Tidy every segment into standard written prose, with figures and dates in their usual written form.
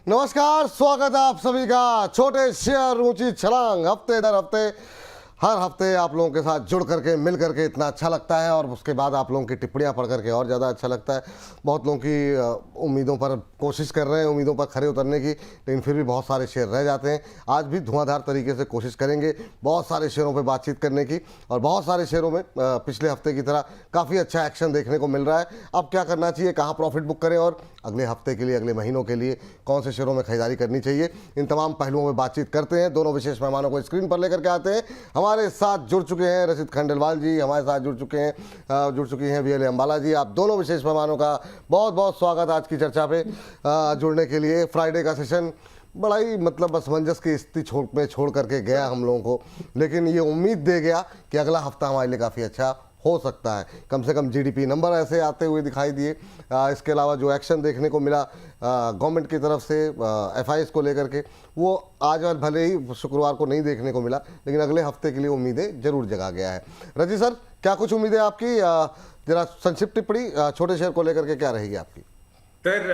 नमस्कार, स्वागत है आप सभी का छोटे शेयर ऊंची छलांग। हफ्ते दर हफ्ते हर हफ्ते आप लोगों के साथ जुड़ करके मिल करके इतना अच्छा लगता है और उसके बाद आप लोगों की टिप्पणियां पढ़ करके और ज़्यादा अच्छा लगता है। बहुत लोगों की उम्मीदों पर कोशिश कर रहे हैं, उम्मीदों पर खरे उतरने की, लेकिन फिर भी बहुत सारे शेयर रह जाते हैं। आज भी धुआंधार तरीके से कोशिश करेंगे बहुत सारे शेयरों पर बातचीत करने की, और बहुत सारे शेयरों में पिछले हफ्ते की तरह काफ़ी अच्छा एक्शन देखने को मिल रहा है। अब क्या करना चाहिए, कहाँ प्रॉफिट बुक करें और अगले हफ्ते के लिए, अगले महीनों के लिए कौन से शेयरों में खरीदारी करनी चाहिए, इन तमाम पहलुओं में बातचीत करते हैं। दोनों विशेष मेहमानों को स्क्रीन पर लेकर के आते हैं। हमारे साथ जुड़ चुके हैं रचित खंडेलवाल जी, हमारे साथ जुड़ चुकी हैं वीएलए अंबाला जी। आप दोनों विशेष मेहमानों का बहुत बहुत स्वागत आज की चर्चा पे जुड़ने के लिए। फ्राइडे का सेशन बड़ा ही मतलब असमंजस की स्थिति में छोड़ करके गया हम लोगों को, लेकिन ये उम्मीद दे गया कि अगला हफ्ता हमारे लिए काफ़ी अच्छा हो सकता है। कम से कम जीडीपी नंबर ऐसे आते हुए दिखाई दिए। इसके अलावा जो एक्शन देखने को मिला गवर्नमेंट की तरफ से एफआईएस को लेकर के, वो आज और भले ही शुक्रवार को नहीं देखने को मिला, लेकिन अगले हफ्ते के लिए उम्मीदें जरूर जगा गया है। रजी सर, क्या कुछ उम्मीदें आपकी? जरा संक्षिप्त टिप्पणी छोटे शेयर को लेकर के क्या रहेगी आपकी? सर,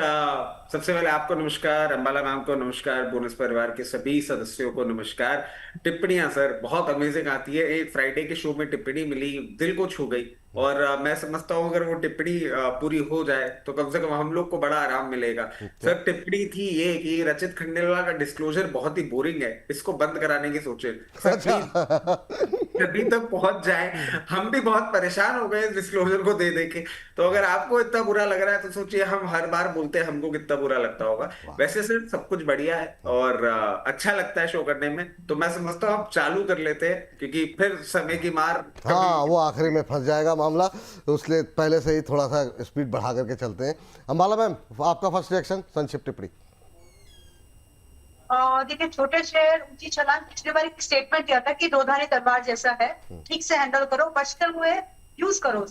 सबसे पहले आपको नमस्कार, अंबाला मैम को नमस्कार, बोनस परिवार के सभी सदस्यों को नमस्कार। टिप्पणियां सर बहुत अमेजिंग आती है। एक फ्राइडे के शो में टिप्पणी मिली, दिल को छू गई, और मैं समझता हूँ अगर वो टिप्पणी पूरी हो जाए तो कम से कम हम लोग को बड़ा आराम मिलेगा। क्या? सर, टिप्पणी थी ये कि रचित खंडेलवाल का डिस्क्लोजर बहुत ही बोरिंग है, इसको बंद कराने की सोचे सर प्लीज। अभी तक पहुंच जाए, हम भी बहुत परेशान हो गए इस डिस्क्लोजर को दे दे के। तो अगर आपको इतना बुरा लग रहा है तो सोचिए हम हर बार बोलते हैं हमको कितना बुरा लगता होगा। वैसे सर सब कुछ बढ़िया है और अच्छा लगता है शो करने में, तो मैं समझता हूँ आप चालू कर लेते हैं, क्योंकि फिर समय की मार हाँ, वो आखिरी में फंस जाएगा मामला, तो उसलिए पहले से ही थोड़ा सा स्पीड बढ़ा करके चलते हैं। अंबाला मैम, आपका फर्स्ट रिएक्शन, संक्षिप्त टिप्पणी। देखिए, छोटे शेयर ऊंची छलांग पिछली बार एक स्टेटमेंट दिया था कि दो धारी तलवार जैसा है, ठीक से हैंडल करो, बचते हुए यूज करो।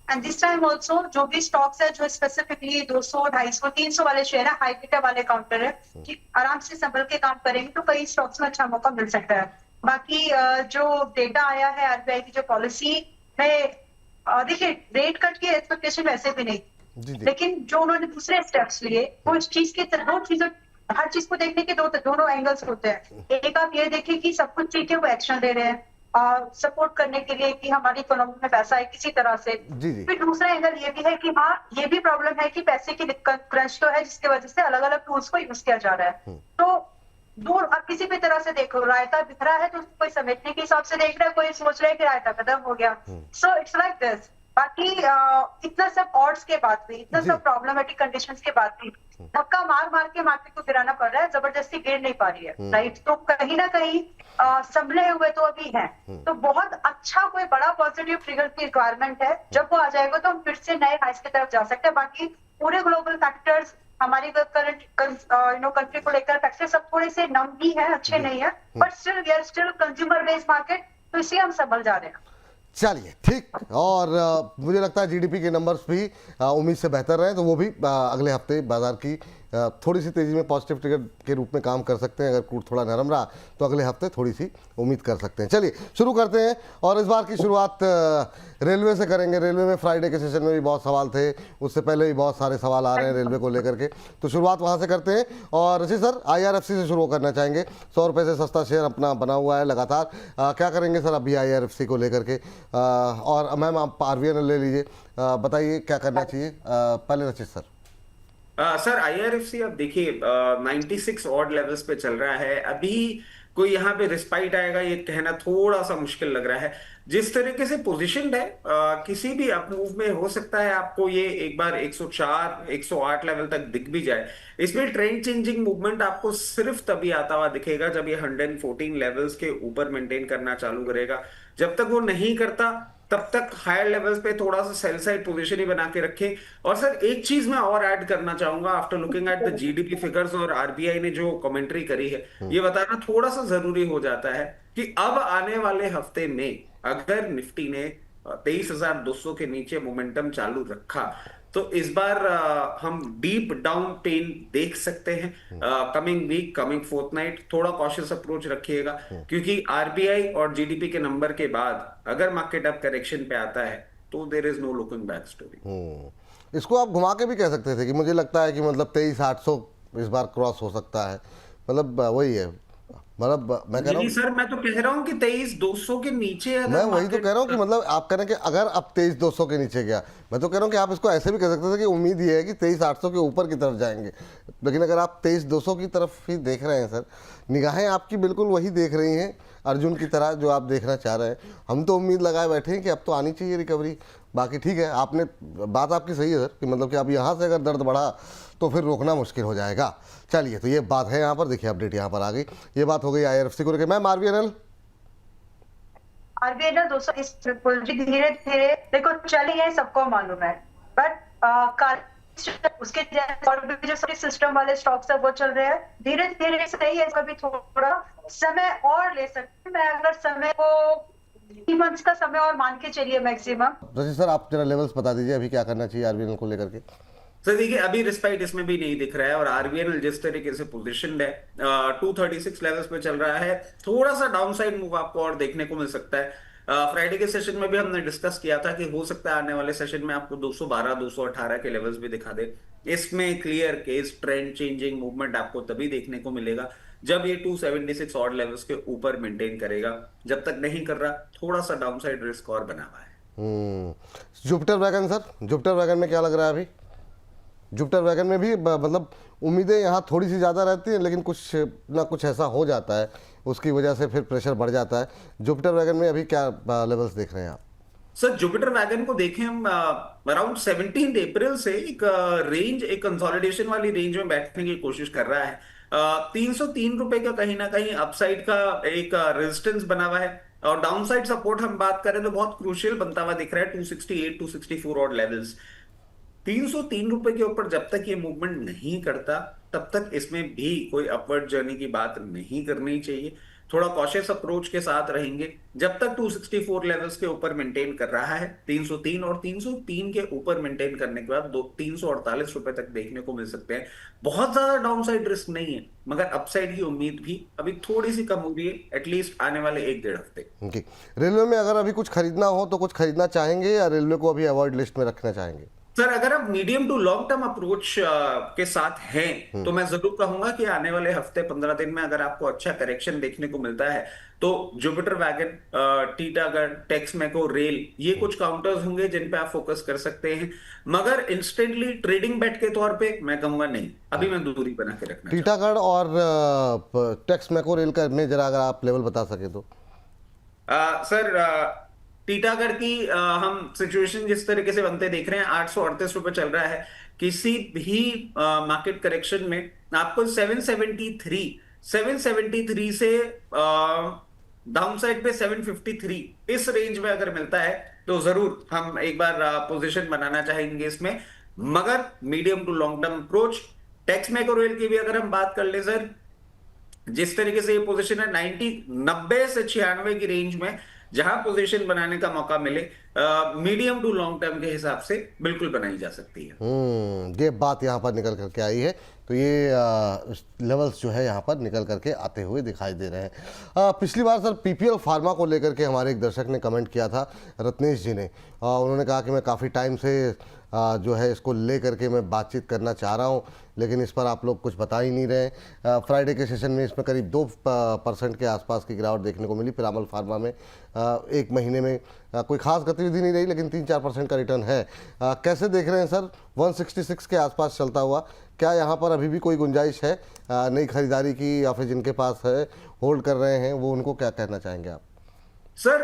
एंड दिस टाइम ऑल्सो जो भी स्टॉक्स है जो स्पेसिफिकली 200, 250, 300 वाले शेयर है, हाई बीटा वाले काउंटर है, कि आराम से संभल के काम करेंगे तो कई स्टॉक्स में अच्छा मौका मिल सकता है। बाकी जो डेटा आया है आरबीआई की जो पॉलिसी में, देखिए रेट कट की एक्सपेक्टेशन वैसे भी नहीं, लेकिन जो उन्होंने दूसरे स्टेप्स लिए वो इस चीज की दो चीजों, हर चीज को देखने के दोनों एंगल्स होते हैं। एक आप ये देखिए कि सब कुछ ठीक है, वो एक्शन ले रहे हैं सपोर्ट करने के लिए कि हमारी इकोनॉमी में पैसा है किसी तरह से। फिर दूसरा एंगल ये भी है कि हाँ, ये भी प्रॉब्लम है कि पैसे की दिक्कत, क्रंच तो है, जिसकी वजह से अलग अलग टूल्स को यूज किया जा रहा है। तो दूर अब किसी भी तरह से देखो, रायता बिखरा है तो उसको कोई समेटने के हिसाब से देख रहा है, कोई सोच रहा है कि रायता खत्म हो गया। So it's like this. बाकी इतना सब ऑड्स के बाद भी, इतना सब प्रॉब्लमेटिक कंडीशंस के बाद भी धक्का मार मार के मार्केट को गिराना पड़ रहा है, जबरदस्ती गिर नहीं पा रही है, राइट। तो कहीं ना कहीं संभले हुए तो अभी है, तो बहुत अच्छा कोई बड़ा पॉजिटिव ट्रिगर की रिक्वायरमेंट है। जब वो आ जाएगा तो हम फिर से नए हाइस की तरफ जा सकते हैं। बाकी पूरे ग्लोबल फैक्टर्स, हमारी करंट कंट्री को लेकर फैक्टर सब थोड़े से नम ही है, अच्छे नहीं है, but still we are still consumer based market, तो इसलिए हम संभल जा रहे हैं। चलिए ठीक। और मुझे लगता है जीडीपी के नंबर्स भी उम्मीद से बेहतर रहे, तो वो भी अगले हफ्ते बाजार की थोड़ी सी तेज़ी में पॉजिटिव ट्रिगर के रूप में काम कर सकते हैं। अगर क्रूड थोड़ा नरम रहा तो अगले हफ्ते थोड़ी सी उम्मीद कर सकते हैं। चलिए शुरू करते हैं, और इस बार की शुरुआत रेलवे से करेंगे। रेलवे में फ्राइडे के सेशन में भी बहुत सवाल थे, उससे पहले भी बहुत सारे सवाल आ रहे हैं रेलवे को लेकर के, तो शुरुआत वहाँ से करते हैं। और ऋषि सर, आईआरएफसी से शुरू करना चाहेंगे। 100 रुपये से सस्ता शेयर अपना बना हुआ है लगातार। क्या करेंगे सर अभी आईआरएफसी को लेकर के? और मैम आप आरवीएनएल ले लीजिए, बताइए क्या करना चाहिए। पहले रचित सर। सर, आईआरएफसी अब देखिए 96 ऑड लेवल्स पे चल रहा है। अभी कोई यहाँ पे रिस्पाइट आएगा ये कहना थोड़ा सा मुश्किल लग रहा है। जिस तरीके से पोजीशनड है, किसी भी अप मूव में हो सकता है आपको ये एक बार 104, 108 लेवल तक दिख भी जाए। इसमें ट्रेंड चेंजिंग मूवमेंट आपको सिर्फ तभी आता हुआ दिखेगा जब ये 114 लेवल्स के ऊपर मेंटेन करना चालू करेगा। जब तक वो नहीं करता तब तक हायर लेवल्स पे थोड़ा सा सेल साइड पोजीशन ही बना के रखें। और सर एक चीज मैं और ऐड करना चाहूंगा, after looking at the GDP figures और आरबीआई ने जो कमेंट्री करी है, ये बताना थोड़ा सा जरूरी हो जाता है कि अब आने वाले हफ्ते में अगर निफ्टी ने 23,200 के नीचे मोमेंटम चालू रखा तो इस बार हम डीप डाउन पेन देख सकते हैं। कमिंग वीक, कमिंग फोर्टनाइट थोड़ा कॉशियस अप्रोच रखिएगा, क्योंकि आरबीआई और जीडीपी के नंबर के बाद अगर मार्केट अप करेक्शन पे आता है तो there is no looking back story. इसको आप घुमा के भी कह सकते थे कि मुझे लगता है कि मतलब 23,800 इस बार क्रॉस हो सकता है, मतलब वही है, मतलब मैं कह रहा जी हूँ, सर, मैं तो कह रहा हूँ कि 23,200 के नीचे अगर मैं वही तो मार्केट कह रहा हूँ कि मतलब आप कह रहे हैं कि अगर अब 23,200 के नीचे गया, मैं तो कह रहा हूँ कि आप इसको ऐसे भी कह सकते थे कि उम्मीद ये है कि 23,800 के ऊपर की तरफ जाएंगे, लेकिन अगर आप 23,200 की तरफ ही देख रहे हैं सर, निगाहें आपकी बिल्कुल वही देख रही हैं अर्जुन की तरह जो आप देखना चाह रहे हैं। हम तो उम्मीद लगाए बैठे हैं कि अब तो आनी चाहिए रिकवरी। बाकी ठीक है, आपने बात आपकी सही है सर कि मतलब कि अब यहाँ से अगर दर्द बढ़ा तो फिर रोकना मुश्किल हो जाएगा। चलिए, तो ये बात है यहाँ पर, देखिए अपडेट यहाँ पर आ गई, ये बात हो गई IRFC को लेकर। मैम आरबीएनएल ना दोस्तों इस धीरे धीरे देखो चली है, सबको मालूम है, बट उसके और भी जो सारे सिस्टम वाले स्टॉक्स है वो चल रहे हैं धीरे धीरे, सही है, इसका भी थोड़ा समय और ले सकते हैं। मैं अगर समय को 3 मंथ्स का समय और मान के चलिए मैक्सिमम। रजत सर, आप जरा लेवल्स बता दीजिए अभी क्या करना चाहिए आरबीएनएल को लेकर के। सर देखिए, अभी रिस्पाइट इसमें भी नहीं दिख रहा है और आरबीएनएल जिस तरीके से पोजीशनड है 236 लेवल्स पे चल रहा है, थोड़ा सा डाउनसाइड मूव आपको और देखने को मिल सकता है। फ्राइडे के सेशन में भी हमने डिस्कस किया था कि हो सकता है आने वाले सेशन में आपको 212 218 के लेवल्स भी दिखा दे। इसमें clear case trend changing movement आपको तभी देखने को मिलेगा जब ये 276 ऑड लेवल्स के ऊपर मेंटेन करेगा। जब तक नहीं कर रहा, थोड़ा सा डाउनसाइड रिस्क और बना हुआ है। Jupiter wagon sir, Jupiter wagon में क्या लग रहा है अभी? जुपिटर वैगन में भी मतलब उम्मीदें यहाँ थोड़ी सी ज़्यादा रहती हैं, लेकिन कुछ ना कुछ ऐसा हो जाता है, उसकी वजह से फिर प्रेशर बढ़ जाता है। जुपिटर वैगन में अभी क्या लेवल्स देख रहे हैं आप? सर जुपिटर वैगन को देखें हम, अराउंड 17 अप्रैल से एक रेंज, एक कंसोलिडेशन वाली रेंज में बैठने की कोशिश कर रहा है। 303 रुपए का कहीं ना कहीं अपसाइड का एक रेजिस्टेंस बना हुआ है और डाउनसाइड सपोर्ट हम बात करें तो बहुत क्रूशियल बनता हुआ दिख रहा है 268 264 और लेवल्स। 303 रुपए के ऊपर जब तक ये मूवमेंट नहीं करता तब तक इसमें भी कोई अपवर्ड जर्नी की बात नहीं करनी चाहिए। थोड़ा कॉशियस अप्रोच के साथ रहेंगे जब तक 264 लेवल्स के ऊपर मेंटेन कर रहा है। 303 और 303 के ऊपर मेंटेन करने के बाद 348 रुपए तक देखने को मिल सकते हैं। बहुत ज्यादा डाउनसाइड रिस्क नहीं है, मगर अपसाइड की उम्मीद भी अभी थोड़ी सी कम हो रही है, एटलीस्ट आने वाले 1-1.5 हफ्ते। जी, रेलवे में अगर अभी कुछ खरीदना हो तो कुछ खरीदना चाहेंगे या रेलवे को अभी अवॉइड लिस्ट में रखना चाहेंगे? सर अगर आप medium to long term approach के साथ हैं तो मैं जरूर कहूंगा कि आने वाले हफ्ते 15 दिन में अगर आपको अच्छा करेक्शन देखने को मिलता है तो Jupiter wagon, Titagarh, Texmaco, rail, ये कुछ काउंटर्स होंगे जिन पे आप फोकस कर सकते हैं। मगर इंस्टेंटली ट्रेडिंग बेट के तौर पे मैं कहूंगा नहीं, अभी मैं दूरी बना के रखना। टीटागढ़ और टेक्समेको रेल का में जरा अगर आप लेवल बता सके तो। सर टीटागढ़ की हम सिचुएशन जिस तरीके से बनते देख रहे हैं, 838 रुपए चल रहा है। किसी भी मार्केट करेक्शन में आपको 773 से डाउनसाइड पे 753 इस रेंज में अगर मिलता है तो जरूर हम एक बार पोजीशन बनाना चाहेंगे इसमें। मगर medium to long term approach, Texmaco Rail की भी अगर हम बात कर ले सर, जिस तरीके से ये पोजीशन है 90 से 96 की रेंज में, जहां पोजीशन बनाने का मौका मिले मीडियम टू लॉन्ग टर्म के हिसाब से बिल्कुल बनाई जा सकती है। ये बात यहाँ पर निकल करके आई है, तो ये लेवल्स जो है यहाँ पर निकल करके आते हुए दिखाई दे रहे हैं। पिछली बार सर PPL फार्मा को लेकर के हमारे एक दर्शक ने कमेंट किया था, रत्नेश जी ने, उन्होंने कहा कि मैं काफ़ी टाइम से जो है इसको ले करके मैं बातचीत करना चाह रहा हूँ, लेकिन इस पर आप लोग कुछ बता ही नहीं रहे। फ्राइडे के सेशन में इसमें करीब 2% के आसपास की गिरावट देखने को मिली। पिरामल फार्मा में 1 महीने में कोई खास गतिविधि नहीं रही, लेकिन 3-4% का रिटर्न है। कैसे देख रहे हैं सर 166 के आसपास चलता हुआ? क्या यहाँ पर अभी भी कोई गुंजाइश है नई खरीदारी की, या फिर जिनके पास है होल्ड कर रहे हैं वो उनको क्या कहना चाहेंगे आप? सर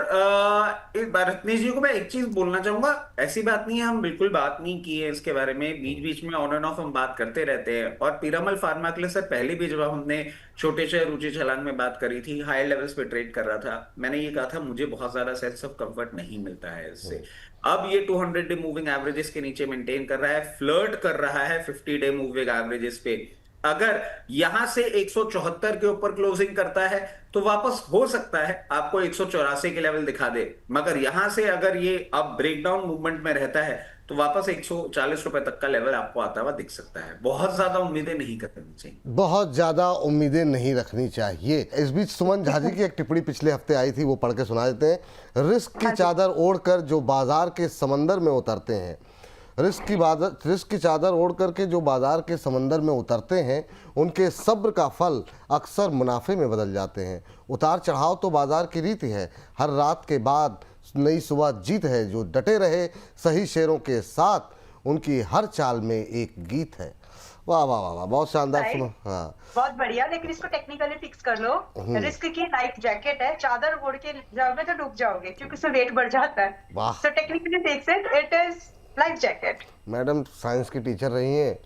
रत्नेश जी को मैं एक चीज बोलना चाहूंगा, ऐसी बात नहीं है हम बिल्कुल बात नहीं की है इसके बारे में, बीच बीच में ऑन एंड ऑफ हम बात करते रहते हैं। और पीरामल फार्मा के लिए सर पहले भी जब हमने छोटे शेयर ऊंची छलांग में बात करी थी, हायर लेवल्स पे ट्रेड कर रहा था, मैंने ये कहा था मुझे बहुत ज्यादा सेंस ऑफ कंफर्ट नहीं मिलता है इससे। अब ये 200 डे मूविंग एवरेजेस के नीचे मेंटेन कर रहा है, फ्लर्ट कर रहा है 50 डे मूविंग एवरेजेस पे। अगर यहां से 174 के ऊपर क्लोजिंग करता है तो वापस हो सकता है आपको 184 के लेवल दिखा दे, मगर यहां से अगर ये अब ब्रेकडाउन मूवमेंट में रहता है तो वापस 140 रुपए तक का लेवल आपको आता हुआ दिख सकता है। बहुत ज्यादा उम्मीदें नहीं करनी चाहिए, बहुत ज़्यादा उम्मीदें नहीं रखनी चाहिए। इस बीच सुमन झा जी की एक टिप्पणी पिछले हफ्ते आई थी, वो पढ़ के सुना देते हैं। रिस्क की चादर ओढ़कर जो बाजार के समंदर में उतरते हैं, रिस्क की चादर ओढ़ करके जो बाजार के समंदर में उतरते हैं, उनके सब्र का फल अक्सर मुनाफे में बदल जाते हैं। उतार चढ़ाव तो बाजार की रीति है, हर रात के बाद नई सुबह जीत है। जो डटे रहे सही शेयरों के साथ, उनकी हर चाल में एक गीत है। वाह वाह वाह वाह, बहुत शानदार Right. सुनो। हाँ, बहुत बढ़िया, लेकिन इसको टेक्निकली फिक्स कर लो। रिस्क की लाइफ जैकेट है, चादर ओढ़ के जाओगे तो डूब जाओगे क्योंकि उसमें वेट बढ़ जाता है। वाह। So technically fix it is life jacket. Madam science की टीचर रही हैं,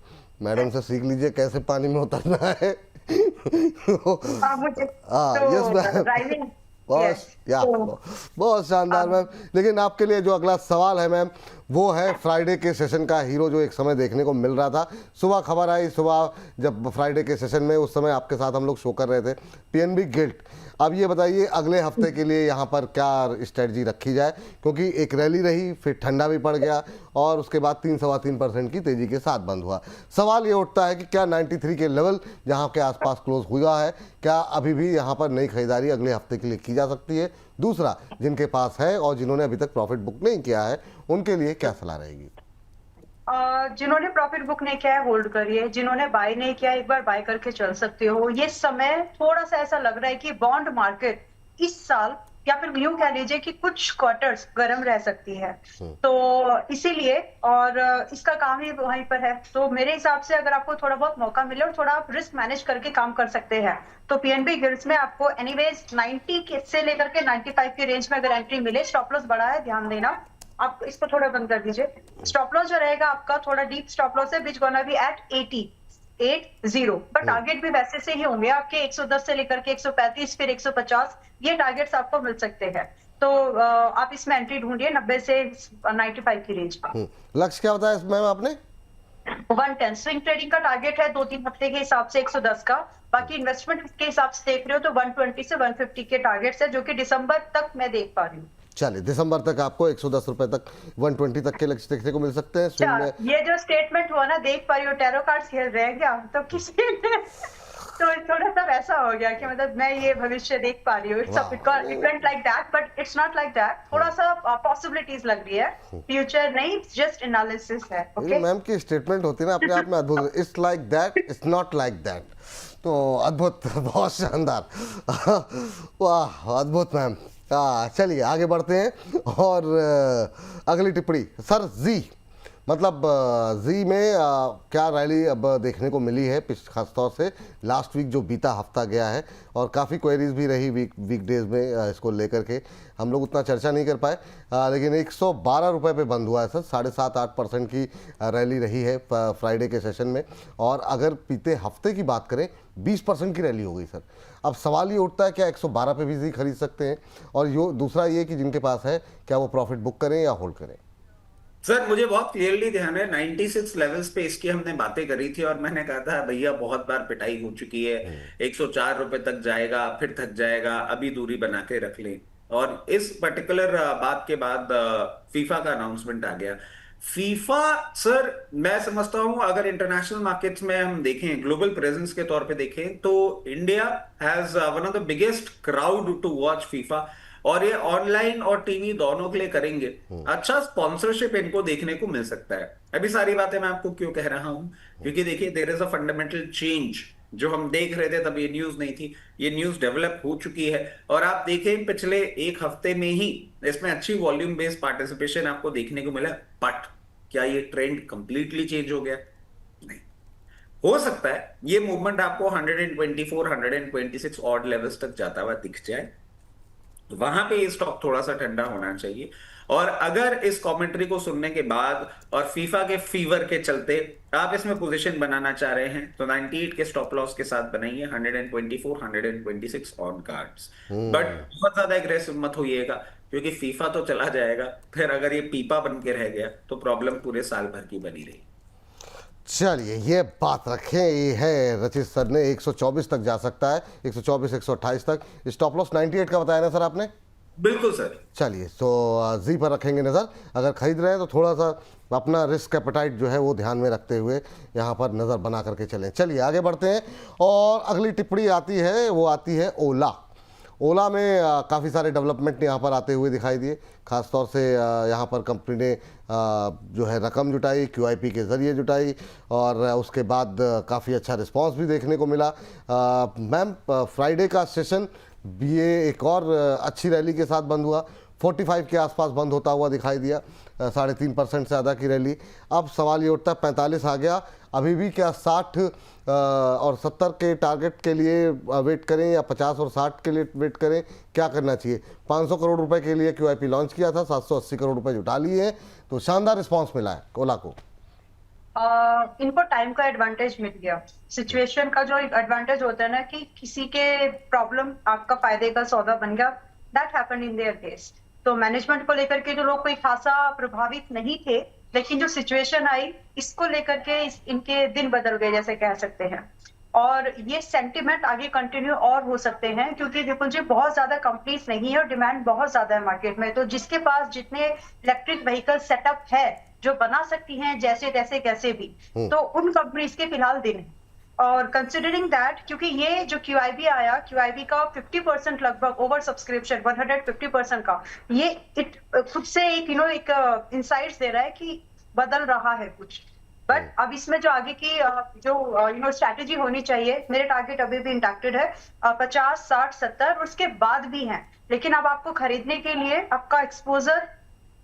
मैडम से सीख लीजिए कैसे पानी में उतरना है। मुझे यस मैम, ड्राइविंग बहुत शानदार मैम। लेकिन आपके लिए जो अगला सवाल है मैम, वो है फ्राइडे के सेशन का हीरो जो एक समय देखने को मिल रहा था। सुबह खबर आई, सुबह जब फ्राइडे के सेशन में, उस समय आपके साथ हम लोग शो कर रहे थे, पीएनबी गिल्ट। अब ये बताइए अगले हफ्ते के लिए यहाँ पर क्या स्ट्रेटजी रखी जाए, क्योंकि एक रैली रही, फिर ठंडा भी पड़ गया और उसके बाद 3-3.25% की तेजी के साथ बंद हुआ। सवाल ये उठता है कि क्या 93 के लेवल जहाँ के आसपास क्लोज हुआ है, क्या अभी भी यहाँ पर नई खरीदारी अगले हफ्ते के लिए की जा सकती है? दूसरा, जिनके पास है और जिन्होंने अभी तक प्रॉफिट बुक नहीं किया है, उनके लिए क्या सलाह रहेगी? जिन्होंने प्रॉफिट बुक नहीं किया है होल्ड करिए, जिन्होंने बाय नहीं किया एक बार बाय करके चल सकते हो। ये समय थोड़ा सा ऐसा लग रहा है कि बॉन्ड मार्केट इस साल या फिर यूं कह लीजिए कि कुछ क्वार्टर्स गर्म रह सकती है, तो इसीलिए और इसका काम ही वहीं पर है। तो मेरे हिसाब से अगर आपको थोड़ा बहुत मौका मिले और थोड़ा आप रिस्क मैनेज करके काम कर सकते हैं, तो पीएनबी गिल्ड्स में आपको एनीवेज 90 से लेकर के 95 की रेंज में अगर एंट्री मिले। स्टॉप लॉस बड़ा है, ध्यान देना। आप इसको थोड़ा बंद कर दीजिए। स्टॉप लॉस जो रहेगा आपका थोड़ा डीप स्टॉप लॉस है, which gonna be at 80 but target भी वैसे से ही होंगे आपके 110 से लेकर के 135 फिर 150, ये टारगेट्स आपको मिल सकते हैं। तो आप इसमें एंट्री ढूंढिए 90 से 95 की रेंज में। लक्ष्य क्या बताया मैम आपने? 110 स्विंग ट्रेडिंग का टारगेट है 2-3 हफ्ते के हिसाब से 110 का। बाकी इन्वेस्टमेंट के हिसाब से देख रहे हो तो 120 से 150 के टारगेट्स है, जो कि दिसंबर तक मैं देख पा रही हूँ। चलिए, दिसंबर तक आपको 110 रुपए तक, 120 तक के लक्ष्य देखने को मिल सकते हैं। स्विंग में ये जो स्टेटमेंट हुआ ना, देख पा रही हो टैरो कार्ड्स खेल रहे हैं क्या, तो किसी ने तो थोड़ा सा वैसा हो गया कि मतलब मैं ये भविष्य देख पा रही हूँ। It's it went like that but it's not like that. थोड़ा सा पॉसिबिलिटीज लग रही है, फ्यूचर नहीं, जस्ट एनालिसिस है। ओके, मैम की स्टेटमेंट होती है ना अपने आप में अद्भुत, it's like that, it's not like that. तो अद्भुत, बहुत शानदार, वाह अद्भुत मैम। चलिए आगे बढ़ते हैं और अगली टिप्पणी सर, जी मतलब जी में क्या रैली अब देखने को मिली है, खासतौर से लास्ट वीक जो बीता हफ्ता गया है, और काफ़ी क्वेरीज भी रही वीकडेज में इसको लेकर के, हम लोग उतना चर्चा नहीं कर पाए, लेकिन 112 रुपये पे बंद हुआ है सर। 7.5-8% की रैली रही है फ्राइडे के सेशन में, और अगर बीते हफ्ते की बात करें 20% की रैली हो गई सर। अब सवाल ये उठता है क्या 112 पे भी जी खरीद सकते हैं, और दूसरा ये कि जिनके पास है क्या वो प्रॉफिट बुक करें या होल्ड करें? सर मुझे बहुत क्लियरली ध्यान है 96 लेवल्स पे इसकी हमने बातें करी थी और मैंने कहा था भैया बहुत बार पिटाई हो चुकी है, 104 रुपए तक जाएगा फिर थक जाएगा, अभी दूरी बना के रख लें। और इस पर्टिकुलर बात के बाद फीफा का अनाउंसमेंट आ गया। फीफा सर मैं समझता हूं अगर इंटरनेशनल मार्केट्स में हम देखें, ग्लोबल प्रेजेंस के तौर पे देखें, तो India has one of the biggest crowd to watch FIFA, और ये ऑनलाइन और टीवी दोनों के लिए करेंगे। अच्छा स्पॉन्सरशिप इनको देखने को मिल सकता है। अभी सारी बातें मैं आपको क्यों कह रहा हूं, क्योंकि देखिए there is a fundamental change. जो हम देख रहे थे तब ये न्यूज नहीं थी, ये न्यूज डेवलप हो चुकी है, और आप देखें पिछले एक हफ्ते में ही इसमें अच्छी वॉल्यूम बेस्ड पार्टिसिपेशन आपको देखने को मिला। बट क्या ये ट्रेंड कंप्लीटली चेंज हो गया? नहीं। हो सकता है ये मूवमेंट आपको 124-126 ऑड लेवल्स तक जाता हुआ दिख जाए, वहां पे ये स्टॉक थोड़ा सा ठंडा होना चाहिए। और अगर इस कमेंट्री को सुनने के बाद और फीफा के फीवर के चलते आप इसमें पोजीशन बनाना चाह रहे हैं, तो 98 के स्टॉप लॉस के साथ बनाइए 124-126 ऑन कार्ड्स। बट बहुत ज्यादा एग्रेसिव मत होइएगा, क्योंकि फीफा तो चला जाएगा, फिर अगर ये पीपा बन के रह गया तो प्रॉब्लम पूरे साल भर की बनी रही। चलिए ये बात रखें, ये है रचित सर ने 124 तक जा सकता है, 124-128 तक। स्टॉप लॉस 98 का बताया ना सर आपने? बिल्कुल सर। चलिए तो जी पर रखेंगे नज़र। अगर खरीद रहे हैं तो थोड़ा सा अपना रिस्क एपेटाइट जो है वो ध्यान में रखते हुए यहाँ पर नज़र बना करके चलें। चलिए आगे बढ़ते हैं और अगली टिप्पणी आती है, वो आती है ओला। ओला में काफ़ी सारे डेवलपमेंट यहाँ पर आते हुए दिखाई दिए, खासतौर से यहाँ पर कंपनी ने जो है रकम जुटाई, QIP के ज़रिए जुटाई और उसके बाद काफ़ी अच्छा रिस्पांस भी देखने को मिला। मैम, फ्राइडे का सेशन भी ये एक और अच्छी रैली के साथ बंद हुआ, 45 के आसपास बंद होता हुआ दिखाई दिया, 3.5% से ज़्यादा की रैली। अब सवाल ये उठता है 45 आ गया, अभी भी क्या 60 और 70 के टारगेट के लिए वेट करें या 50 और 60 के लिए वेट करें, क्या करना चाहिए? 500 करोड़ रुपए के लिए QIP लॉन्च किया था, 780 करोड़ रुपए जुटा लिए हैं, तो शानदार रिस्पांस मिला है ओला को। इनको टाइम का एडवांटेज मिल गया। सिचुएशन का जो एक एडवांटेज होता है ना कि किसी के प्रॉब्लम आपका फायदे का सौदा बन गया, that happened in their case. तो मैनेजमेंट को लेकर के जो लोग कोई खासा प्रभावित नहीं थे, लेकिन जो सिचुएशन आई इसको लेकर के इनके दिन बदल गए जैसे कह सकते हैं। और ये सेंटिमेंट आगे कंटिन्यू और हो सकते हैं क्योंकि देखो जी बहुत ज्यादा कंपनीज नहीं है और डिमांड बहुत ज्यादा है मार्केट में। तो जिसके पास जितने इलेक्ट्रिक व्हीकल सेटअप है जो बना सकती हैं जैसे तैसे कैसे भी, तो उन कंपनीज के फिलहाल दिन है। और कंसिडरिंग दैट क्योंकि ये जो QIP आया, QIP का 50% लगभग ओवर सब्सक्रिप्शन 150% का, ये खुद से एक एक इंसाइट्स दे रहा है कि बदल रहा है कुछ। बट अब इसमें जो आगे की जो स्ट्रैटेजी होनी चाहिए, मेरे टारगेट अभी भी इंटैक्टेड है 50, 60, 70 और उसके बाद भी हैं। लेकिन अब आपको खरीदने के लिए आपका एक्सपोजर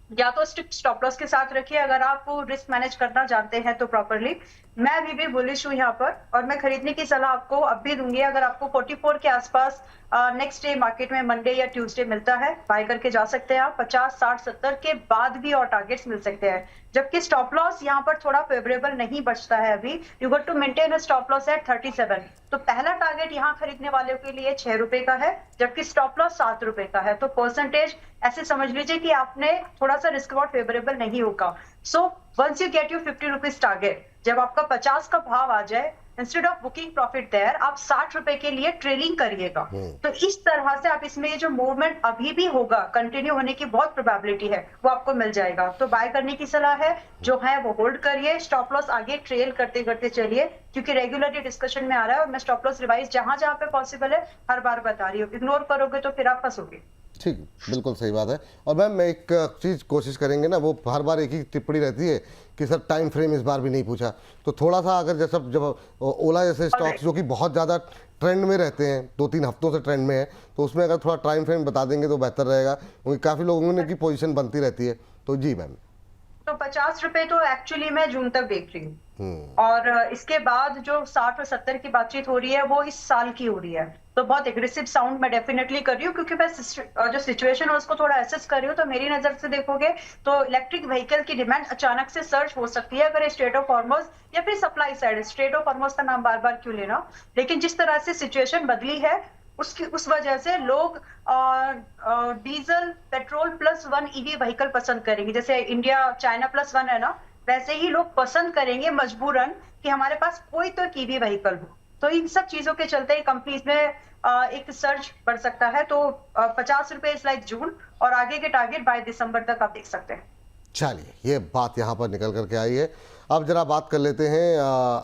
या तो स्ट्रिक्ट स्टॉप लॉस के साथ रखिए अगर आप रिस्क मैनेज करना जानते हैं तो प्रॉपरली। मैं अभी भी बुलिश हूँ यहाँ पर और मैं खरीदने की सलाह आपको अब भी दूंगी। अगर आपको 44 के आसपास नेक्स्ट डे मार्केट में मंडे या ट्यूसडे मिलता है, बाय करके जा सकते हैं आप। 50, 60, 70 के बाद भी और टारगेट्स मिल सकते हैं। जबकि स्टॉप लॉस यहाँ पर थोड़ा फेवरेबल नहीं बचता है अभी। You got to maintain a stop loss at 37। तो पहला टारगेट यहाँ खरीदने वालों के लिए 6 रुपए का है, जबकि स्टॉप लॉस 7 रुपए का है। तो परसेंटेज ऐसे समझ लीजिए कि आपने थोड़ा सा रिस्क रिवॉर्ड फेवरेबल नहीं होगा। So once you get you 50 rupees target, जब आपका 50 का भाव आ जाए, instead of booking profit there, आप 60 रुपए के लिए ट्रेलिंग करिएगा। तो इस तरह से आप इसमें ये जो मूवमेंट अभी भी होगा, कंटिन्यू होने की बहुत प्रोबेबिलिटी है, वो आपको मिल जाएगा। तो बाय करने की सलाह है, जो है वो होल्ड करिए, स्टॉप लॉस आगे ट्रेल करते करते चलिए, क्योंकि रेगुलरली डिस्कशन में आ रहा है और मैं स्टॉप लॉस रिवाइज जहां जहां पे पॉसिबल है हर बार बता रही हूँ। इग्नोर करोगे तो फिर आप फंसोगे। ठीक, बिल्कुल सही बात है। और मैम एक चीज़ कोशिश करेंगे ना, वो हर बार एक ही टिप्पणी रहती है कि सर टाइम फ्रेम इस बार भी नहीं पूछा, तो थोड़ा सा अगर जैसा जब ओला जैसे स्टॉक्स जो कि बहुत ज़्यादा ट्रेंड में रहते हैं, 2-3 हफ्तों से ट्रेंड में है, तो उसमें अगर थोड़ा टाइम फ्रेम बता देंगे तो बेहतर रहेगा, क्योंकि काफ़ी लोगों की पोजीशन बनती रहती है। तो जी मैम। तो 50 रुपए तो एक्चुअली मैं जून तक देख रही हूँ और इसके बाद जो 60 और 70 की बातचीत हो रही है वो इस साल की हो रही है। तो बहुत एग्रेसिव साउंड मैं डेफिनेटली कर रही हूँ, क्योंकि मैं जो सिचुएशन है उसको थोड़ा एसेस कर रही हूँ। तो मेरी नजर से देखोगे तो इलेक्ट्रिक व्हीकल की डिमांड अचानक से सर्च हो सकती है अगर स्ट्रेट ऑफ हॉर्मुज या फिर supply side. Straight of Hormuz का नाम बार बार क्यों लेना, लेकिन जिस तरह से सिचुएशन बदली है उस वजह से लोग डीजल पेट्रोल +1 ईवी व्हीकल पसंद करेंगे। जैसे इंडिया चाइना +1 है ना, वैसे ही लोग पसंद करेंगे मजबूरन कि हमारे पास कोई तो ईवी व्हीकल हो। तो इन सब चीजों के चलते कंपनीज में एक सर्च बढ़ सकता है। तो 50 रुपए इज लाइक जून और आगे के टारगेट बाय दिसंबर तक आप देख सकते हैं। चलिए, ये बात यहाँ पर निकल करके आई है। अब जरा बात कर लेते हैं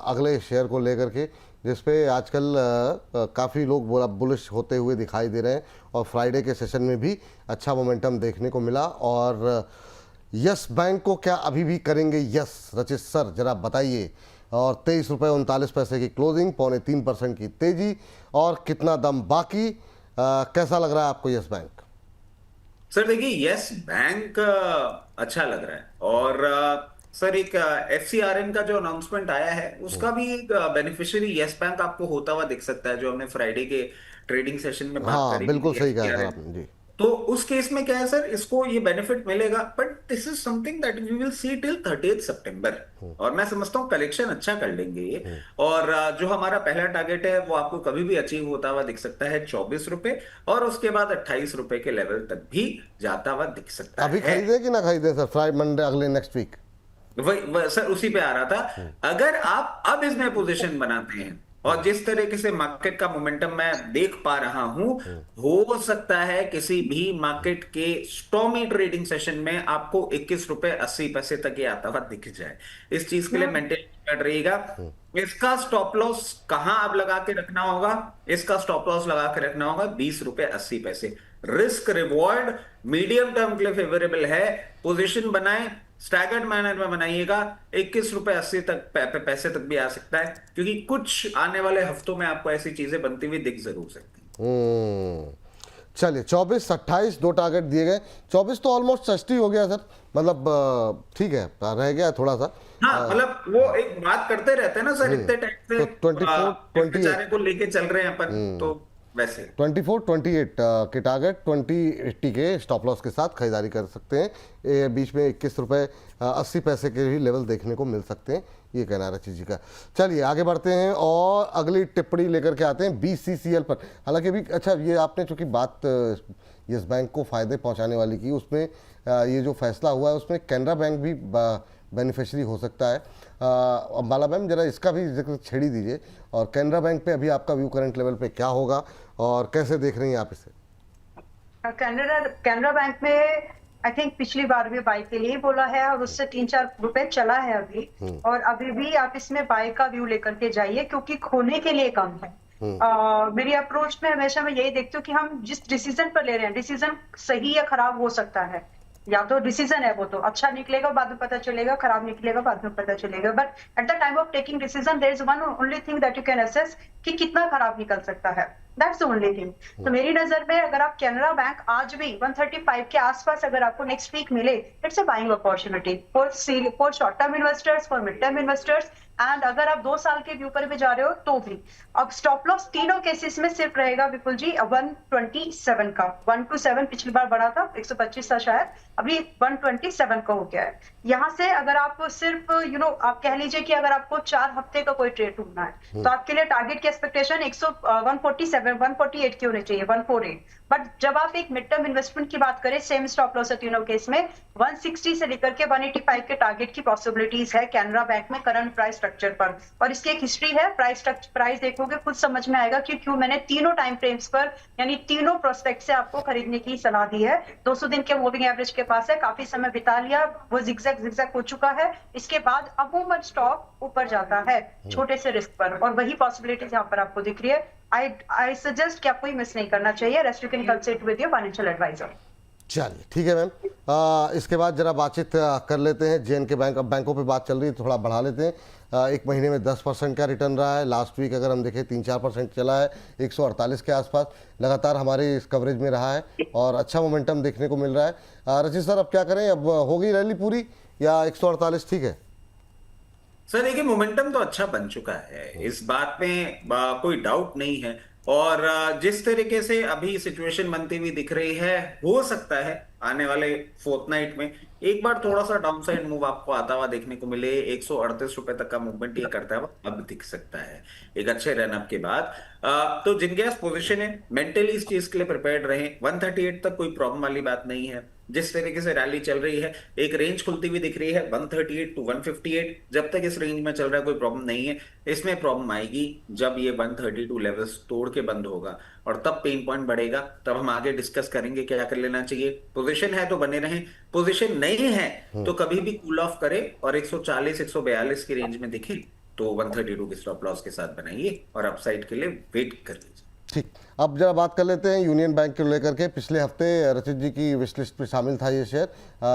अगले शेयर को लेकर के, जिसपे आजकल काफ़ी लोग बुलिश होते हुए दिखाई दे रहे हैं और फ्राइडे के सेशन में भी अच्छा मोमेंटम देखने को मिला। और यस बैंक को क्या अभी भी करेंगे यस? रचित सर जरा बताइए। और 23 रुपये 39 पैसे की क्लोजिंग, 3.25% की तेजी, और कितना दम बाकी, कैसा लग रहा है आपको यस बैंक? सर देखिए, यस बैंक अच्छा लग रहा है और सर एक FCRN का जो अनाउंसमेंट आया है उसका भी एक बेनिफिशियरी यस बैंक आपको होता हुआ दिख सकता है, जो हमने फ्राइडे के ट्रेडिंग सेशन में बात करी। बिल्कुल सही कहा FCRN। आपने जी। तो उस केस में क्या है सर, इसको ये बेनिफिट मिलेगा, but this is something that we will see till 30 September. और मैं समझता हूँ कलेक्शन अच्छा कर लेंगे ये। और जो हमारा पहला टारगेट है वो आपको कभी भी अचीव होता हुआ दिख सकता है 24 रुपए, और उसके बाद 28 रुपए के लेवल तक भी जाता हुआ दिख सकता है। अभी खरीदे कि ना खरीदे सर? फ्राइडे मंडे अगले नेक्स्ट वीक वही सर उसी पे आ रहा था। अगर आप अब इसमें पोजीशन बनाते हैं और जिस तरीके से मार्केट का मोमेंटम मैं देख पा रहा हूं, हो सकता है किसी भी मार्केट के स्टॉर्मी ट्रेडिंग सेशन में आपको 21 रुपए 80 पैसे तक ये आता हुआ दिख जाए। इस चीज के लिए मेंटेन रहिएगा। इसका स्टॉप लॉस कहां अब लगा के रखना होगा? इसका स्टॉप लॉस लगा के रखना होगा 20 रुपए 80 पैसे। रिस्क रिवॉर्ड मीडियम टर्म के लिए फेवरेबल है। पोजीशन बनाए, स्टैगर्ड मैनर में बनाइएगा। 21 रुपए 80 तक पैसे तक भी आ सकता है, क्योंकि कुछ आने वाले हफ्तों में आपको ऐसी चीजें बनती हुई दिख जरूर सकती हैं। चलिए 24, 28 दो टारगेट दिए गए। 24 तो ऑलमोस्ट सस्ती हो गया सर, मतलब ठीक है, रह गया थोड़ा सा। हाँ, मतलब वो एक बात करते रहते हैं ना सर, इतने टाइम से तो 24, 28 बेचारे को लेके चल रहे हैं अपन, तो वैसे 24, 28 के टारगेट 20, 80 के स्टॉप लॉस के साथ खरीदारी कर सकते हैं। बीच में 21 रुपए 80 पैसे के भी लेवल देखने को मिल सकते हैं, ये कहना है रचित जी का। चलिए आगे बढ़ते हैं और अगली टिप्पणी लेकर के आते हैं BCCL पर। हालांकि अभी अच्छा, ये आपने चूंकि बात यस बैंक को फ़ायदे पहुंचाने वाली की, उसमें ये जो फैसला हुआ है उसमें कैनरा बैंक भी बेनिफिशरी हो सकता है। अंबाला मैम जरा इसका भी जिक्र छेड़ी दीजिए, और कैनरा बैंक पे अभी आपका व्यू करंट लेवल पे क्या होगा और कैसे देख रही हैं आप इसे? कैनरा बैंक में आई थिंक पिछली बार भी बाई के लिए बोला है, और उससे 3-4 रुपए चला है अभी, और अभी भी आप इसमें बाई का व्यू लेकर के जाइए, क्योंकि खोने के लिए कम है। मेरी अप्रोच में हमेशा मैं यही देखती हूँ कि हम जिस डिसीजन पर ले रहे हैं, डिसीजन सही या खराब हो सकता है। या तो डिसीजन है वो तो अच्छा निकलेगा, बाद में पता चलेगा, खराब निकलेगा बाद में पता चलेगा, but at the time of taking decision there is one only thing that you can assess कि कितना खराब निकल सकता है। That's the only thing. तो मेरी नजर में अगर आप कैनरा बैंक आज भी 135 के आसपास अगर आपको नेक्स्ट वीक मिले, it's a buying opportunity for short term investors, for mid term investors, and अगर आप 2 साल के व्यू पर भी जा रहे हो तो भी। अब स्टॉप लॉस तीनों केसेस में सिर्फ रहेगा विपुल जी 127 का। 127 पिछली बार बढ़ा था, 125 था शायद, अभी 127 का हो गया है। यहाँ से अगर आप सिर्फ आप कह लीजिए कि अगर आपको 4 हफ्ते का कोई ट्रेड ढूंढना है, तो आपके लिए टारगेट की एक्सपेक्टेशन 148 की होनी चाहिए, 148। बट जब आप एक मिड टर्म इन्वेस्टमेंट की बात करें, सेम स्टॉप लॉस है तीनों केस में, 160 से लेकर के 185 के टारगेट की पॉसिबिलिटीज है कैनरा बैंक में करंट प्राइस स्ट्रक्चर पर। और इसकी एक हिस्ट्री है, प्राइस देखोगे खुद समझ में आएगा कि क्यों मैंने तीनों टाइम फ्रेम्स पर, यानी तीनों प्रोस्पेक्ट से आपको खरीदने की सलाह दी है। 200 दिन के मूविंग एवरेज के पास है, काफी समय बिता लिया, वो जिगजैग हो चुका है। इसके बाद अमूमन स्टॉक ऊपर जाता है छोटे से रिस्क पर, और वही पॉसिबिलिटीज यहाँ पर आपको दिख रही है। आई सजेस्ट कि आपको मिस नहीं करना चाहिए। Rest you can consult with your financial advisor. चलिए ठीक है मैम, इसके बाद जरा बातचीत कर लेते हैं JNK बैंक। अब बैंकों पे बात चल रही है, थोड़ा बढ़ा लेते हैं। एक महीने में 10% का रिटर्न रहा है। लास्ट वीक अगर हम देखें 3-4% चला है, 148 के आसपास लगातार हमारे इस कवरेज में रहा है, और अच्छा मोमेंटम देखने को मिल रहा है। रचित सर अब क्या करें, अब होगी रैली पूरी या 148 ठीक है? सर देखिए, मोमेंटम तो अच्छा बन चुका है, इस बात में कोई डाउट नहीं है। और जिस तरीके से अभी सिचुएशन बनती हुई दिख रही है, हो सकता है आने वाले फोर्टनाइट में एक बार थोड़ा सा डाउनसाइड मूव आपको आता हुआ देखने को मिले। 138 रुपए तक का मूवमेंट ये करता हुआ अब दिख सकता है एक अच्छे रनअप के बाद। तो जिनके पास पोजीशन है, मेंटली इस चीज के लिए प्रिपेयर्ड रहे। 138 तक कोई प्रॉब्लम वाली बात नहीं है। जिस तरीके से रैली चल रही है, एक रेंज खुलती हुई दिख रही है 138 टू 158। जब तक इस रेंज में चल रहा है कोई प्रॉब्लम नहीं है। इसमें प्रॉब्लम आएगी जब ये 132 लेवल्स तोड़ के बंद होगा, और तब पेन पॉइंट बढ़ेगा। तब हम आगे डिस्कस करेंगे क्या कर लेना चाहिए। पोजीशन है तो बने रहें, पोजीशन नहीं है तो कभी भी कूल ऑफ करे और 140 142 की रेंज में दिखे तो 132 के स्टॉप लॉस के साथ बनाइए और अपसाइड के लिए वेट कर लीजिए। ठीक, अब जरा बात कर लेते हैं यूनियन बैंक को लेकर के। पिछले हफ्ते रचित जी की विश लिस्ट पे शामिल था ये शेयर,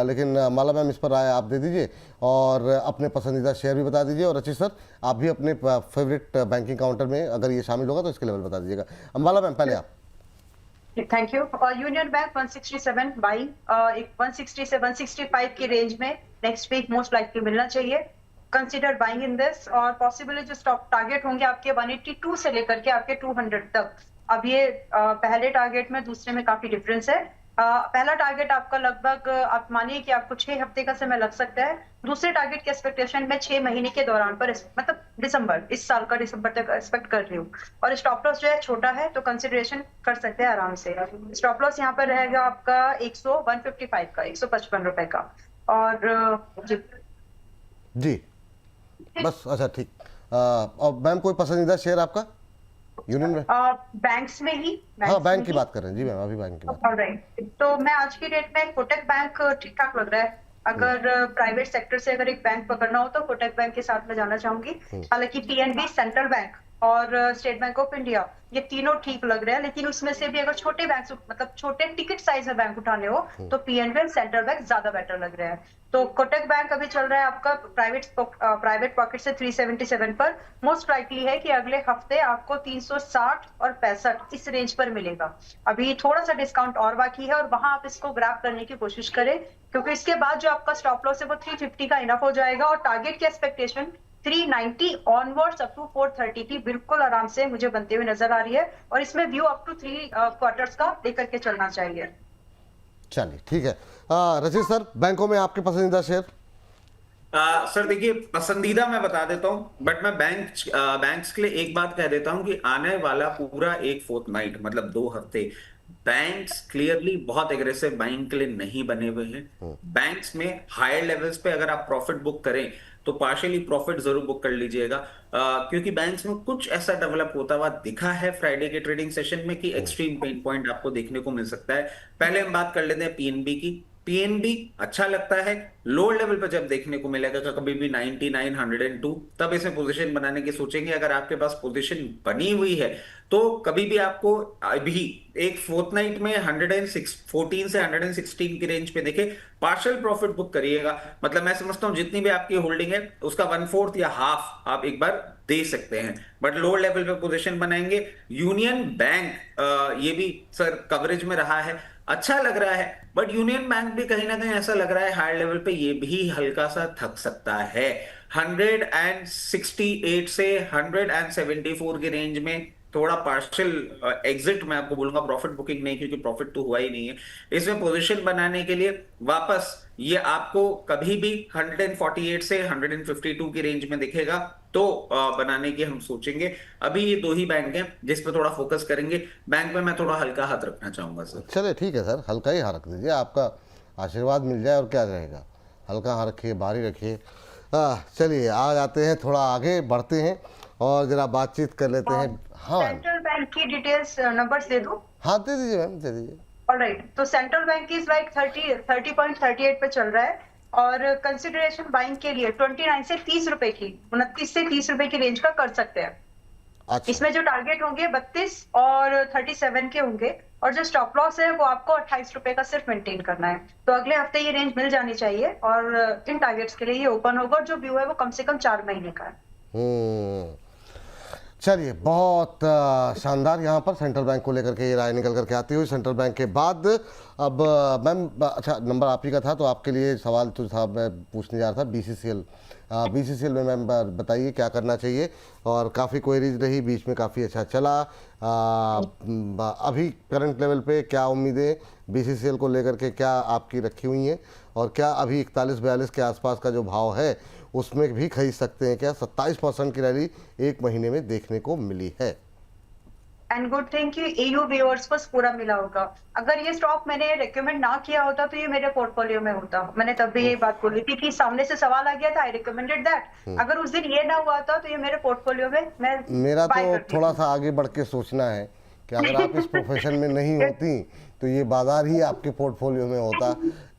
लेकिन माला मैम इस पर राय आप दे दीजिए और अपने पसंदीदा शेयर भी बता दीजिए। और रचित सर आप भी अपने फेवरेट बैंकिंग काउंटर में अगर ये शामिल होगा तो इसके लेवल बता दीजिएगा। माला मैम पहले आप। Thank you. Union bank 167 by, 160 से 165 की रेंज में नेक्स्ट वीक मोस्ट लाइकली मिलना चाहिए। कंसिडर बाइंग इन दिस, और पॉसिबली जो स्टॉप टारगेट होंगे आपके 182 से लेकर के आपके 200 तक। अब ये पहले टारगेट में दूसरे में काफी डिफरेंस है। पहला टारगेट आपका लगभग आप मानिए कि आपको 6 हफ्ते का समय लग सकता है। दूसरे टारगेट की एक्सपेक्टेशन में 6 महीने के दौरान पर, मतलब दिसंबर, इस साल का दिसंबर तक एक्सपेक्ट कर रही हूँ। और स्टॉप लॉस जो है छोटा है, तो कंसिडरेशन कर सकते हैं आराम से। स्टॉप लॉस यहाँ पर रहेगा आपका 155 का, 155 रुपए का। और जी बस, अच्छा ठीक, और मैम कोई पसंदीदा शेयर आपका यूनियन में? बैंक्स में ही हाँ, बैंक की बात कर रहे हैं जी मैम, अभी बैंक की बात। ऑलराइट, तो मैं आज की डेट में कोटक बैंक ठीक ठाक लग रहा है। अगर प्राइवेट सेक्टर से अगर एक बैंक पकड़ना हो तो कोटक बैंक के साथ में जाना चाहूंगी। हालांकि पीएनबी, सेंट्रल बैंक और स्टेट बैंक ऑफ इंडिया, ये तीनों ठीक लग रहे हैं, लेकिन उसमें से भी अगर छोटे बैंक, मतलब छोटे टिकट साइज में बैंक उठाने हो तो पीएनबी और सेंट्रल बैंक ज्यादा बेटर लग रहे हैं। तो कोटक बैंक अभी चल रहा है आपका प्राइवेट पॉकेट से 377 पर। मोस्ट लाइकली है कि अगले हफ्ते आपको 360 और 65 इस रेंज पर मिलेगा। अभी थोड़ा सा डिस्काउंट और बाकी है और वहां आप इसको ग्रैब करने की कोशिश करें, क्योंकि इसके बाद जो आपका स्टॉप लॉस है वो 350 का इनफ हो जाएगा और टारगेट की एक्सपेक्टेशन 390 ऑनवर्ड्स अप टू 430 की बिल्कुल आराम से मुझे बनते हुए नजर आ रही है और इसमें व्यू अप टू 3 क्वार्टर्स का लेकर के चलना चाहिए। चलिए ठीक है। रशीद सर, बैंकों में आपके पसंदीदा शेयर? सर देखिए, पसंदीदा मैं बता देता हूं, बट मैं बैंक्स के लिए एक बात कह देता हूं कि आने वाला पूरा एक फोर्टनाइट, मतलब 2 हफ्ते, बैंक्स क्लियरली बहुत एग्रेसिव बाइंग के लिए नहीं बने हुए हैं। बैंक्स में हायर लेवल्स पे अगर आप प्रॉफिट बुक करें तो पार्शियली प्रॉफिट जरूर बुक कर लीजिएगा, क्योंकि बैंक्स में कुछ ऐसा डेवलप होता हुआ दिखा है फ्राइडे के ट्रेडिंग सेशन में कि एक्सट्रीम पेन पॉइंट आपको देखने को मिल सकता है। पहले हम बात कर लेते हैं पीएनबी की। पीएनबी अच्छा लगता है, लोअर लेवल पर जब देखने को मिलेगा कभी भी 99, 102, तब इसे पोजीशन बनाने की सोचेंगे। अगर आपके पास पोजीशन बनी हुई है तो कभी भी आपको अभी एक फोर्टनाइट में 114 से 116 की रेंज पे देखे पार्शियल प्रॉफिट बुक करिएगा। मतलब मैं समझता हूं जितनी भी आपकी होल्डिंग है उसका 1/4 या हाफ आप एक बार दे सकते हैं, बट लोअर लेवल पे पोजीशन बनाएंगे। यूनियन बैंक ये भी सर कवरेज में रहा है, अच्छा लग रहा है, बट यूनियन बैंक भी कहीं ना कहीं ऐसा लग रहा है हायर लेवल पे ये भी हल्का सा थक सकता है। 168 से 174 की रेंज में थोड़ा पार्शियल एग्जिट मैं आपको बोलूंगा, प्रॉफिट बुकिंग नहीं, क्योंकि प्रॉफिट तो हुआ ही नहीं है। इसमें पोजीशन बनाने के लिए वापस ये आपको कभी भी 148 से 152 की रेंज में दिखेगा तो बनाने की हम सोचेंगे। अभी ये 2 ही बैंक हैं जिस पे थोड़ा फोकस करेंगे। बैंक में मैं थोड़ा हल्का हाथ रखना चाहूंगा सर। चलिए ठीक है सर, हल्का ही हाथ रख दीजिए, आपका आशीर्वाद मिल जाए और क्या रहेगा। हल्का हाथ रखिए, भारी रखिए। चलिए आ जाते हैं, थोड़ा आगे बढ़ते हैं और जरा बातचीत कर लेते हैं। हाँ, सेंट्रल बैंक की डिटेल्स नंबर्स दे दूं? हाँ दे दीजिए मैम, दे दीजिए। ऑलराइट, तो सेंट्रल बैंक इज लाइक 30.38 पे चल रहा है और कंसिडरेशन बाइंग के लिए 29 से 30 रुपए की, 29 से 30 रुपए की रेंज का कर सकते हैं। अच्छा, इसमें जो टारगेट होंगे 32 और 37 के होंगे और जो स्टॉप लॉस है वो आपको 28 रुपए का सिर्फ मेंटेन करना है। तो अगले हफ्ते ये रेंज मिल जानी चाहिए और इन टारगेट्स के लिए ये ओपन होगा और जो व्यू है वो कम से कम 4 महीने का है। चलिए बहुत शानदार। यहाँ पर सेंट्रल बैंक को लेकर के ये राय निकल करके आती हुई। सेंट्रल बैंक के बाद अब मैम, अच्छा नंबर आप ही का था तो आपके लिए सवाल तो साहब मैं पूछने जा रहा था बीसीसीएल। बीसीसीएल में मैम बताइए क्या करना चाहिए, और काफ़ी क्वेरीज रही बीच में, काफ़ी अच्छा चला। अभी करंट लेवल पे क्या उम्मीदें बीसीसीएल को लेकर के क्या आपकी रखी हुई हैं, और क्या अभी 41-42 के आसपास का जो भाव है उसमें भी खरीद सकते हैं क्या? 27% की रैली 1 महीने में देखने को मिली है। एंड गुड थिंग कि एयू व्यूअर्स को पूरा मिला होगा। अगर ये स्टॉक मैंने रेकमेंड ना किया होता तो ये मेरे पोर्टफोलियो में होता। मैंने तब भी यही बात बोली थी कि सामने से सवाल आ गया था, आई रिकमेंडेड दैट। अगर उस दिन ये ना हुआ था तो ये मेरे पोर्टफोलियो में मैं मेरा तो थोड़ा सा आगे बढ़ के सोचना है कि अगर आप इस प्रोफेशन में नहीं होती तो ये बाजार ही आपके पोर्टफोलियो में होता।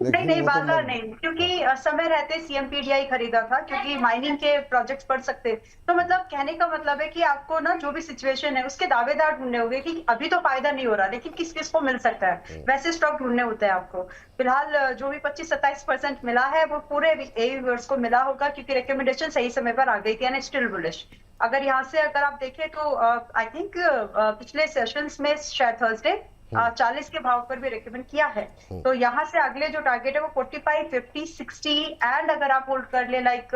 लेकिन नहीं, बाजार नहीं, क्योंकि समय रहते सीएमपीडीआई खरीदा था क्योंकि माइनिंग के प्रोजेक्ट्स पढ़ सकते। तो मतलब कहने का मतलब है कि आपको ना जो भी सिचुएशन है उसके दावेदार ढूंढने होंगे कि अभी तो फायदा नहीं हो रहा लेकिन किस किस को मिल सकता है, वैसे स्टॉक ढूंढने होते हैं आपको। फिलहाल जो भी 25-27% मिला है वो पूरे व्यूअर्स को मिला होगा क्योंकि रिकमेंडेशन सही समय पर आ गई थी एंड स्टिल बुलिश। अगर यहाँ से अगर आप देखें तो आई थिंक पिछले सेशंस में शायद थर्सडे 40 के भाव पर भी रेकमेंड किया है। तो यहाँ से अगले जो टारगेट है वो 45, 50, 60 एंड अगर आप होल्ड कर ले लाइक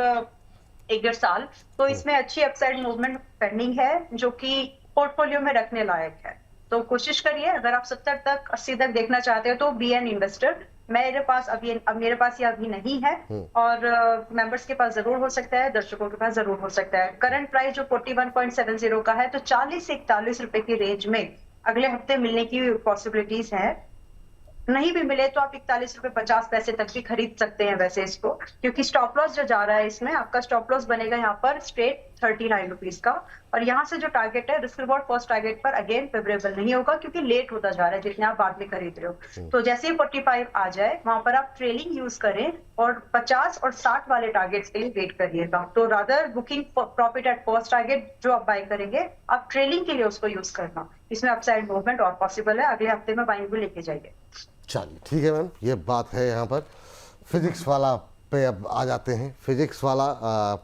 1-1.5 साल तो इसमें अच्छी अपसाइड मूवमेंट पेंडिंग है जो कि पोर्टफोलियो में रखने लायक है। तो कोशिश करिए, अगर आप 70 तक 80 तक देखना चाहते हो तो बी एन इन्वेस्टर। मेरे पास मेरे पास ये अभी नहीं है और मेंबर्स के पास जरूर हो सकता है, दर्शकों के पास जरूर हो सकता है। करंट प्राइस जो 41.70 का है तो 40 से 41 रुपए की रेंज में अगले हफ्ते मिलने की पॉसिबिलिटीज है। नहीं भी मिले तो आप 41 रुपए 50 पैसे तक भी खरीद सकते हैं वैसे इसको, क्योंकि स्टॉप लॉस जो जा रहा है इसमें आपका स्टॉप लॉस बनेगा यहाँ पर स्ट्रेट 39 रुपीज का। और यहाँ से जो टारगेट है, रिस्क रिवॉर्ड फर्स्ट टारगेट पर अगेन फेवरेबल नहीं होगा, क्योंकि लेट होता जा रहा है जितने आप बाद में खरीद रहे हो। तो जैसे ही 45 आ जाए, वहां पर आप ट्रेलिंग यूज करें और 50 और 60 वाले टारगेट्स के लिए वेट करिएगा। तो rather booking profit at first target जो आप बाय करेंगे, आप ट्रेलिंग के लिए उसको यूज करना, इसमें अपसाइड मूवमेंट और पॉसिबल है। अगले हफ्ते में बाइंग भी लेके जाइए। चलिए ठीक है मैम, ये बात है। यहाँ पर फिजिक्स वाला पे अब आ जाते हैं। फिजिक्स वाला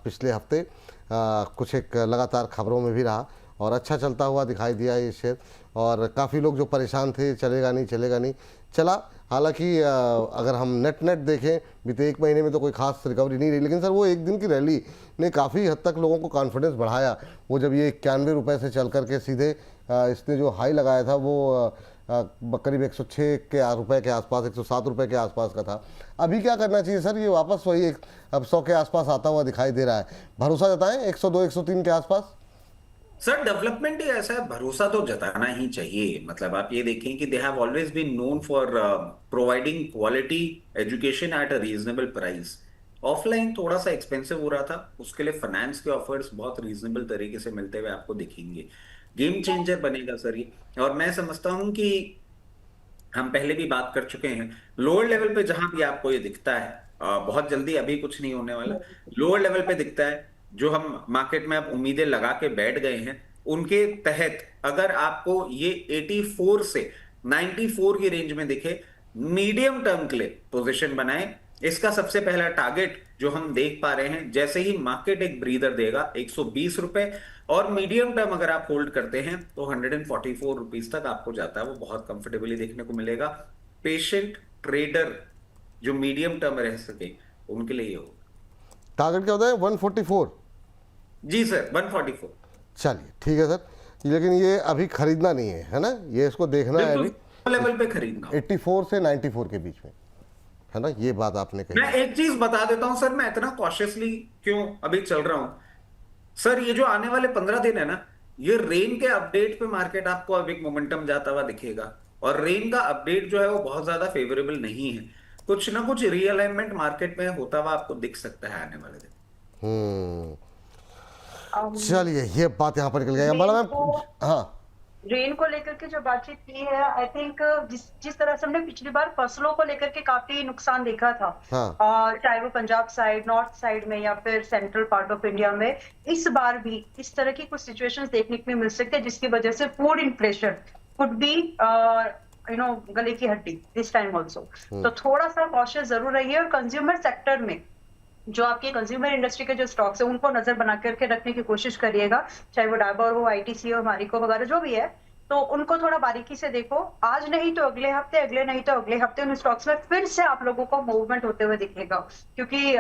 पिछले हफ्ते कुछ एक लगातार खबरों में भी रहा और अच्छा चलता हुआ दिखाई दिया ये शेयर, और काफ़ी लोग जो परेशान थे चलेगा नहीं चला। हालांकि अगर हम नेट देखें बीते एक महीने में तो कोई खास रिकवरी नहीं रही, लेकिन सर वो एक दिन की रैली ने काफ़ी हद तक लोगों को कॉन्फिडेंस बढ़ाया। वो जब ये 91 रुपये से चल करके सीधे इसने जो हाई लगाया था वो करीब 106 रुपये के आसपास, 107 रुपये के आसपास का था। अभी क्या करना चाहिए सर? ये वापस वही अब 100 के आसपास आता हुआ दिखाई दे रहा है। भरोसा जताएं 102 103 के आसपास। सर डेवलपमेंट ही ऐसा है, भरोसा तो जताना ही चाहिए। मतलब आप ये देखें कि they have always been known for providing quality education at a reasonable price. Offline थोड़ा सा एक्सपेंसिव हो रहा था, उसके लिए फाइनेंस के ऑफर्स बहुत रीजनेबल तरीके से मिलते हुए आपको दिखेंगे। गेम चेंजर बनेगा सर ये। और मैं समझता हूं कि हम पहले भी बात कर चुके हैं, लोअर लेवल पे जहां भी आपको ये दिखता है, बहुत जल्दी अभी कुछ नहीं होने वाला, लोअर लेवल पे दिखता है जो हम मार्केट में अब उम्मीदें लगा के बैठ गए हैं, उनके तहत अगर आपको ये 84 से 94 की रेंज में दिखे, मीडियम टर्म के लिए पोजीशन बनाएं। इसका सबसे पहला टारगेट जो हम देख पा रहे हैं, जैसे ही मार्केट एक ब्रीदर देगा 120 रुपए, और मीडियम टर्म अगर आप होल्ड करते हैं तो 144 रुपीज तक आपको जाता है, वो बहुत कंफर्टेबली देखने को मिलेगा। पेशेंट ट्रेडर जो मीडियम टर्म रह सके उनके लिए ये हो। टारगेट क्या होता है? 144? जी सर, 144। चलिए ठीक है सर, लेकिन ये अभी खरीदना नहीं है, है ना? ये इसको देखना है अभी लेवल पे खरीदना 84 से 94 के बीच में, है ना? ये बात आपने कही। मैं एक चीज बता देता हूं सर, मैं इतना कॉशियसली क्यों अभी चल रहा हूं सर, ये जो आने वाले 15 दिन है ना, ये रेन के अपडेट पे मार्केट आपको अब एक मोमेंटम जाता हुआ दिखेगा। और रेन का अपडेट जो है वो बहुत ज्यादा फेवरेबल नहीं है, कुछ ना कुछ रीअलाइनमेंट मार्केट में होता हुआ आपको दिख सकता है आने वाले दिन। चलिए ये बात यहाँ पर निकल गई। बड़ा मैम, हाँ, रेन को लेकर के जो बातचीत की है, आई थिंक जिस तरह से हमने पिछली बार फसलों को लेकर के काफी नुकसान देखा था, हाँ, और चाहे वो पंजाब साइड, नॉर्थ साइड में या फिर सेंट्रल पार्ट ऑफ इंडिया में, इस बार भी इस तरह की कुछ सिचुएशंस देखने को मिल सकते हैं, जिसकी वजह से फूड इन्फ्लेशन कुड बी गले की हड्डी दिस टाइम ऑल्सो। तो थोड़ा सा कॉशियस जरूर रहिए। और कंज्यूमर सेक्टर में जो आपके कंज्यूमर इंडस्ट्री के जो स्टॉक्स है, उनको नजर बना करके रखने की कोशिश करिएगा, चाहे वो डाबर हो, आईटीसी हो, मारिको वगैरह जो भी है, तो उनको थोड़ा बारीकी से देखो। आज नहीं तो अगले हफ्ते, अगले नहीं तो अगले हफ्ते उन स्टॉक्स में फिर से आप लोगों को मूवमेंट होते हुए दिखेगा, क्योंकि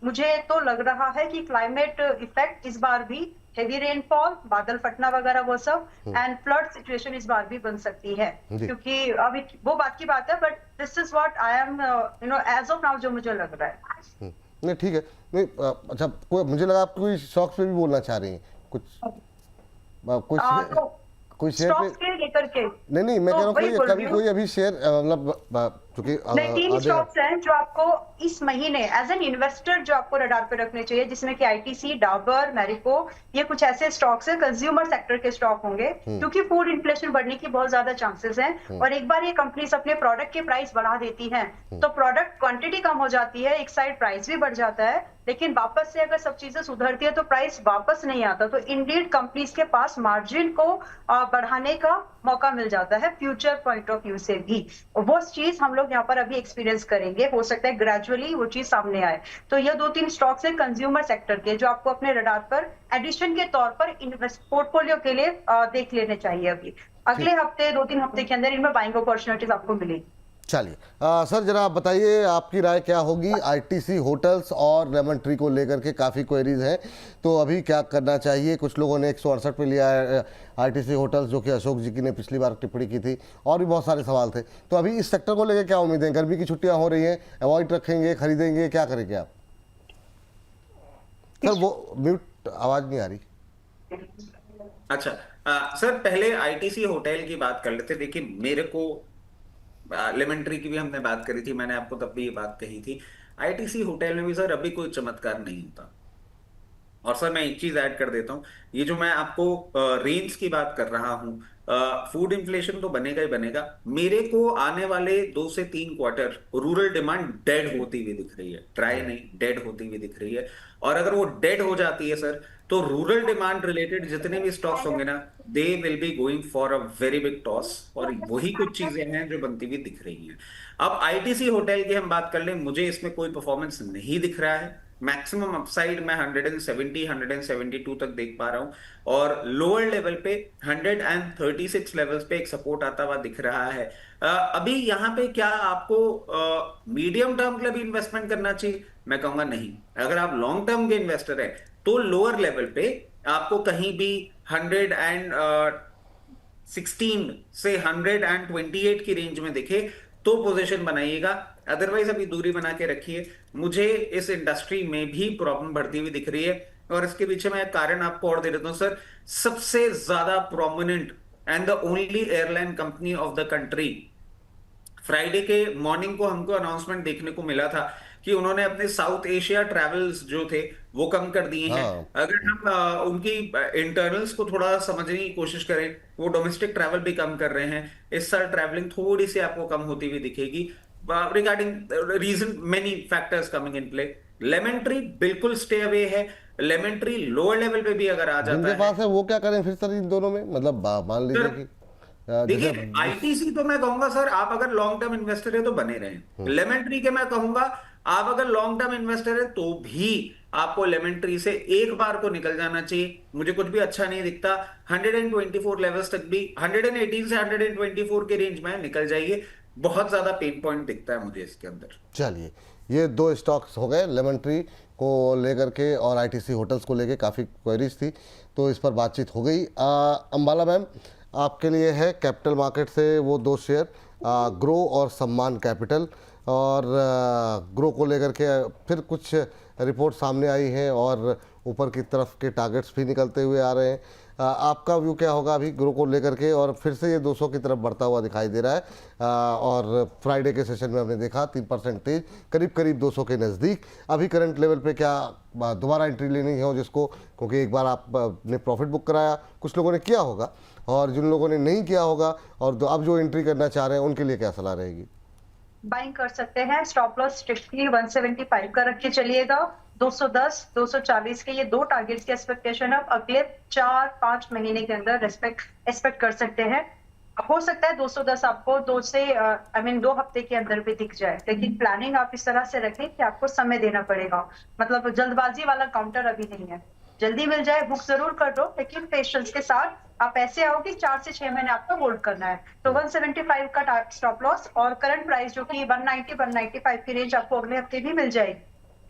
मुझे तो लग रहा है कि क्लाइमेट इफेक्ट इस बार भी, हेवी रेनफॉल, बादल फटना वगैरह वो सब, एंड फ्लड सिचुएशन इस बार भी बन सकती है, क्योंकि अभी वो बात की बात है, but this is what I am as of now जो मुझे लग रहा है। नहीं ठीक है। नहीं अच्छा, कोई मुझे लगा आप कोई स्टॉक्स पे भी बोलना चाह रही हैं कुछ, कोई शेयर पे लेकर के। नहीं मैं कह रहा हूँ कभी कोई अभी शेयर मतलब क्योंकि 3 स्टॉक्स हैं जो आपको इस महीने एज एन इन्वेस्टर जो आपको रडार पे रखने चाहिए, जिसमें कि आईटीसी, डाबर, मैरिको, ये कुछ ऐसे स्टॉक्स हैं, कंज्यूमर सेक्टर के स्टॉक होंगे, क्योंकि फूड इन्फ्लेशन बढ़ने की बहुत ज्यादा चांसेस हैं। और एक बार ये कंपनीज अपने प्रोडक्ट के प्राइस बढ़ा देती हैं, तो प्रोडक्ट क्वांटिटी कम हो जाती है, एक साइड प्राइस भी बढ़ जाता है, लेकिन वापस से अगर सब चीजें सुधरती है तो प्राइस वापस नहीं आता। तो इंडीड कंपनीज के पास मार्जिन को बढ़ाने का मौका मिल जाता है फ्यूचर पॉइंट ऑफ व्यू से भी। वो चीज हम लोग यहाँ पर अभी एक्सपीरियंस करेंगे, हो सकता है ग्रेजुअली वो चीज सामने आए। तो ये 2-3 स्टॉक्स है कंज्यूमर सेक्टर के, जो आपको अपने रडार पर एडिशन के तौर पर इन्वेस्ट पोर्टफोलियो के लिए देख लेने चाहिए। अभी अगले हफ्ते, 2-3 हफ्ते के अंदर इनमें बाइंग अपॉर्चुनिटीज आपको मिलेगी। चलिए सर जरा आप बताइए आपकी राय क्या होगी आईटीसी होटल्स और लेमन ट्री को लेकर के? काफ़ी क्वेरीज हैं, तो अभी क्या करना चाहिए? कुछ लोगों ने 168 पे लिया है आईटीसी होटल्स, जो कि अशोक जी की ने पिछली बार टिप्पणी की थी, और भी बहुत सारे सवाल थे। तो अभी इस सेक्टर को लेकर क्या उम्मीदें? गर्मी की छुट्टियां हो रही हैं, अवॉइड रखेंगे, खरीदेंगे, क्या करेंगे आप? सर वो म्यूट, आवाज़ नहीं आ रही। अच्छा सर, पहले आईटीसी होटल की बात कर लेते। देखिए मेरे को लेमन ट्री की भी हमने बात करी थी, मैंने आपको तब भी ये बात कही थी, आईटीसी होटल में भी सर अभी कोई चमत्कार नहीं होता। और सर मैं एक चीज ऐड कर देता हूँ, ये जो मैं आपको रेंज की बात कर रहा हूँ, फूड इन्फ्लेशन तो बनेगा ही बनेगा। मेरे को आने वाले 2 से 3 क्वार्टर रूरल डिमांड डेड होती हुई दिख रही है, ट्राई नहीं, डेड होती हुई दिख रही है। और अगर वो डेड हो जाती है सर, तो रूरल डिमांड रिलेटेड जितने भी स्टॉक्स होंगे ना, they will be going for a very big toss, और वही कुछ चीजें हैं जो बनती हुई दिख रही हैं। अब आईटीसी होटल की हम बात कर लें, मुझे इसमें कोई परफॉर्मेंस नहीं दिख रहा है। मैक्सिमम अपसाइड मैं 170 172 तक देख पा रहा हूं, और लोअर लेवल पे 136 लेवल्स पे एक सपोर्ट आता हुआ दिख रहा है। अभी यहाँ पे क्या आपको मीडियम टर्म के लिए भी इन्वेस्टमेंट करना चाहिए? मैं कहूंगा नहीं। अगर आप लॉन्ग टर्म के इन्वेस्टर है, तो लोअर लेवल पे आपको कहीं भी 116 से 128 की रेंज में दिखे तो पोजीशन बनाइएगा, अदरवाइज अभी दूरी बना के रखिए। मुझे इस इंडस्ट्री में भी प्रॉब्लम बढ़ती हुई दिख रही है, और इसके पीछे मैं एक कारण आपको और दे देता हूं सर। सबसे ज्यादा prominent and the only airline company of the country, Friday के मॉर्निंग को हमको अनाउंसमेंट देखने को मिला था कि उन्होंने अपने साउथ एशिया ट्रैवल्स जो थे वो कम कर दिए हैं। हाँ। अगर हम उनकी इंटरनल्स को थोड़ा समझने की कोशिश करें, वो डोमेस्टिक ट्रैवल भी कम कर रहे हैं। इस साल ट्रैवलिंग थोड़ी सी आपको कम होती हुई दिखेगी। Regarding reason, many factors coming in play. Lemon tree बिल्कुल स्टे अवे है। लेमन ट्री लोअर लेवल पे भी अगर आ जिनके जाता है पास है वो क्या करें फिर सर इन दोनों में, मतलब मान लीजिए सर, कि जैसे देखिए आईटीसी तो मैं कहूंगा सर, आप अगर लॉन्ग टर्म इन्वेस्टर है तो बने रहें। लेमन ट्री के मैं कहूंगा, आप अगर लॉन्ग टर्म इन्वेस्टर है तो भी आपको लेमन ट्री से एक बार को निकल जाना चाहिए। मुझे कुछ भी अच्छा नहीं दिखता। 124 लेवल्स तक भी, 118 से 124 के रेंज में निकल जाइए। बहुत ज्यादा पेन पॉइंट दिखता है मुझे इसके अंदर। चलिए, ये दो स्टॉक्स हो गए लेमन ट्री को लेकर के, और आईटीसी होटल्स को लेकर काफ़ी क्वेरीज थी, तो इस पर बातचीत हो गई। अंबाला मैम, आपके लिए है कैपिटल मार्केट से वो दो शेयर, ग्रो और सम्मान कैपिटल। और ग्रो को लेकर के फिर कुछ रिपोर्ट सामने आई है और ऊपर की तरफ के टारगेट्स भी निकलते हुए आ रहे हैं। आपका व्यू क्या होगा अभी ग्रो को लेकर के? और फिर से ये 200 की तरफ बढ़ता हुआ दिखाई दे रहा है, और फ्राइडे के सेशन में हमने देखा 3% तेज, करीब करीब 200 के नज़दीक। अभी करंट लेवल पे क्या दोबारा एंट्री लेनी है जिसको, क्योंकि एक बार आपने प्रॉफिट बुक कराया, कुछ लोगों ने किया होगा, और जिन लोगों ने नहीं किया होगा और अब जो एंट्री करना चाह रहे हैं उनके लिए क्या सलाह रहेगी? बाइंग कर सकते हैं। स्टॉप लॉस स्ट्रिक्टली 175 का रख के चलिएगा। 210, 240 के ये दो टारगेट्स की एक्सपेक्टेशन आप अगले 4-5 महीने के अंदर एक्सपेक्ट कर सकते हैं। हो सकता है 210 आपको 2 हफ्ते के अंदर भी दिख जाए, लेकिन प्लानिंग आप इस तरह से रखें कि आपको समय देना पड़ेगा। मतलब जल्दबाजी वाला काउंटर अभी नहीं है। जल्दी मिल जाए बुक जरूर कर दो, लेकिन पेशेंस के साथ आप ऐसे आओ कि 4 से 6 महीने आपको होल्ड करना है। तो 175 का स्टॉप लॉस, और करंट प्राइस जो कि 190 195 की रेंज आपको अगले हफ्ते भी मिल जाएगी।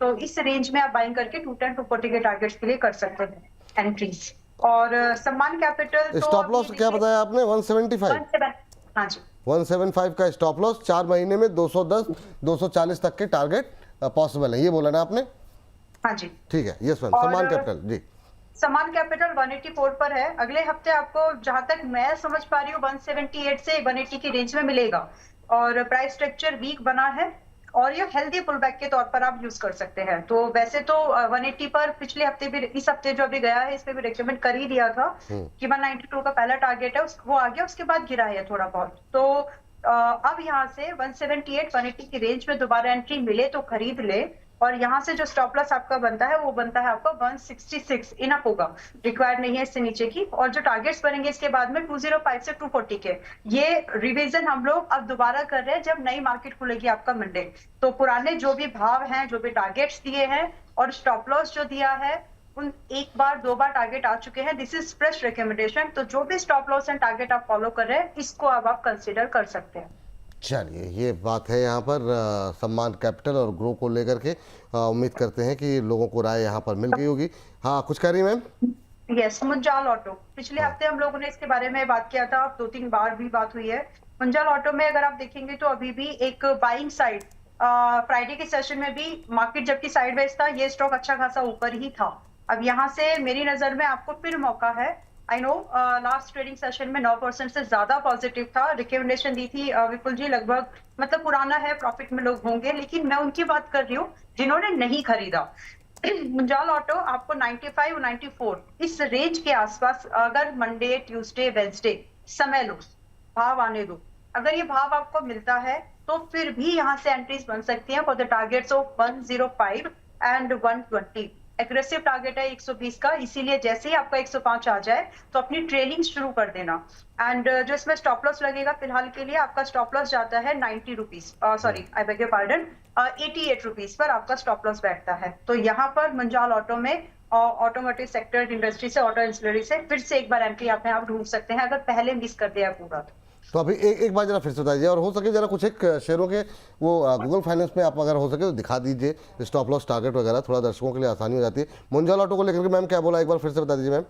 तो इस रेंज में आप बाइंग करके 210 240 के टारगेट्स के लिए कर सकते हैं एंट्रीज। और सम्मान कैपिटल तो स्टॉप लॉस क्या बताया आपने? 175? हाँ जी, 175 का स्टॉप लॉस, 4 महीने में 210 240 तक के टारगेट पॉसिबल है, ये बोला ना आपने? हाँ जी, ठीक है, यस मैम। सम्मान कैपिटल जी, सम्मान कैपिटल 184 पर है। अगले हफ्ते आपको जहां तक मैं समझ पा रही हूँ 178 से 180 की रेंज में मिलेगा, और प्राइस स्ट्रक्चर वीक बना है, और ये हेल्दी पुलबैक के तौर पर आप यूज कर सकते हैं। तो वैसे तो 180 पर पिछले हफ्ते भी, इस हफ्ते जो अभी गया है इस पे भी रिकमेंड कर ही दिया था कि 192 का पहला टारगेट है, वो आ गया, उसके बाद गिरा है थोड़ा बहुत। तो अब यहाँ से 178 180 की रेंज में दोबारा एंट्री मिले तो खरीद ले, और यहाँ से जो स्टॉप लॉस आपका बनता है वो बनता है आपका 166, इनफ होगा, रिक्वायर्ड नहीं है इससे नीचे की। और जो टारगेट्स बनेंगे इसके बाद में 205 से 240 के, ये रिवीजन हम लोग अब दोबारा कर रहे हैं जब नई मार्केट खुलेगी आपका मंडे। तो पुराने जो भी भाव हैं, जो भी टारगेट्स दिए हैं और स्टॉप लॉस जो दिया है, उन एक बार 2 बार टारगेट आ चुके हैं। This is fresh recommendation. तो जो भी स्टॉप लॉस एंड टारगेट आप फॉलो कर रहे हैं, इसको अब आप कंसिडर कर सकते हैं। चलिए, ये बात है यहाँ पर सम्मान कैपिटल और ग्रो को लेकर के। उम्मीद करते हैं कि लोगों को राय यहाँ पर मिल गई होगी। हाँ, कुछ कह रही मैम? यस, मुंजाल ऑटो, पिछले हफ्ते हम लोगों ने इसके बारे में बात किया था, 2-3 बार भी बात हुई है। मुंजाल ऑटो में अगर आप देखेंगे तो अभी भी एक बाइंग साइड, फ्राइडे के सेशन में भी मार्केट जबकि साइडवेज था, ये स्टॉक अच्छा खासा ऊपर ही था। अब यहाँ से मेरी नजर में आपको फिर मौका है। I know last trading session में 9% से ज्यादा पॉजिटिव था। रिकमेंडेशन दी थी विपुल जी, लगभग, मतलब पुराना है, प्रॉफिट में लोग होंगे, लेकिन मैं उनकी बात कर रही हूँ जिन्होंने नहीं खरीदा। मुंजाल ऑटो आपको 95 94 इस रेंज के आसपास, अगर मंडे ट्यूसडे वेंसडे समय लो, भाव आने दो, अगर ये भाव आपको मिलता है तो फिर भी यहाँ से एंट्रीज बन सकती हैं for the targets of 105 and 120। Aggressive target है 120 का, इसीलिए जैसे ही आपका 105 आ जाए तो अपनी ट्रेलिंग शुरू कर देना। एंड जो इसमें स्टॉप लॉस लगेगा फिलहाल के लिए, आपका स्टॉप लॉस जाता है 90 rupees, sorry I beg your pardon, 88 rupees per आपका स्टॉप लॉस बैठता है। तो यहाँ पर मुंजाल ऑटो में ऑटोमोटिव सेक्टर इंडस्ट्री से, ऑटो इंसुलरी से फिर से एक बार एंट्री आप ढूंढ सकते हैं, अगर पहले मिस कर दिया पूरा तो अभी एक बार जरा फिर से बताइए, और हो सके जरा कुछ एक शेयरों के वो गूगल फाइनेंस में आप अगर हो सके तो दिखा दीजिए स्टॉप लॉस टारगेट वगैरह, थोड़ा दर्शकों के लिए आसानी हो जाती है। मुंजाल ऑटो को लेकर के मैम क्या बोला, एक बार फिर से बता दीजिए मैम।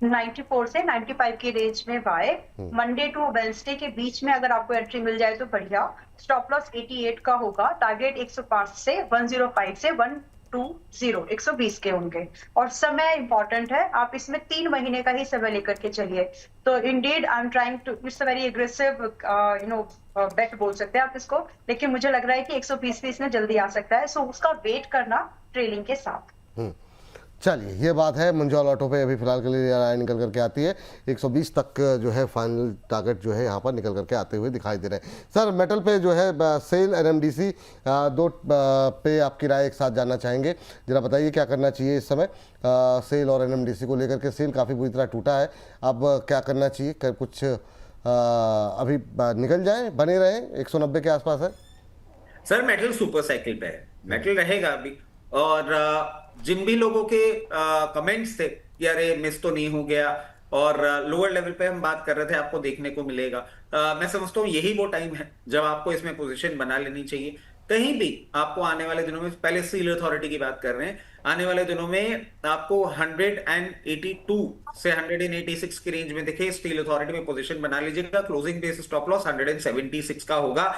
94 से 95 के रेंज में बाय, मंडे टू वेडनेसडे के बीच में अगर आपको एंट्री मिल जाए तो बढ़िया। स्टॉप लॉस 88 का होगा, टारगेट 105 से 105 से 120 के होंगे, और समय इंपॉर्टेंट है, आप इसमें 3 महीने का ही समय लेकर के चलिए। तो indeed I am trying to, it's a very aggressive bet बोल सकते हैं आप इसको, लेकिन मुझे लग रहा है कि 120 इसमें जल्दी आ सकता है, सो उसका वेट करना ट्रेलिंग के साथ। चलिए, ये बात है मुंजाल ऑटो पे अभी फिलहाल के लिए राय निकल करके आती है। 120 तक जो है फाइनल टारगेट जो है यहाँ पर निकल करके आते हुए दिखाई दे रहे हैं। सर मेटल पे जो है सेल एनएमडीसी दो पे आपकी राय एक साथ जानना चाहेंगे, जरा बताइए क्या करना चाहिए इस समय सेल और एनएमडीसी को लेकर के। सेल काफ़ी बुरी तरह टूटा है, अब क्या करना चाहिए, कर कुछ अभी निकल जाए, बने रहे, 190 के आसपास है। सर मेटल सुपर साइकिल पे है, मेटल रहेगा अभी, और जिन भी लोगों के कमेंट्स थे कि अरे मिस तो नहीं हो गया, और लोअर लेवल पे हम बात कर रहे थे, आपको देखने को मिलेगा। मैं समझता हूँ यही वो टाइम है जब आपको इसमें पोजीशन बना लेनी चाहिए। कहीं भी आपको आने वाले दिनों में, पहले स्टील अथॉरिटी की बात कर रहे हैं, आने वाले दिनों में आपको 182 से 186 की रेंज में दिखे स्टील अथॉरिटी में पोजीशन बना लीजिएगा। क्लोजिंग बेस स्टॉप लॉस 176 का होगा।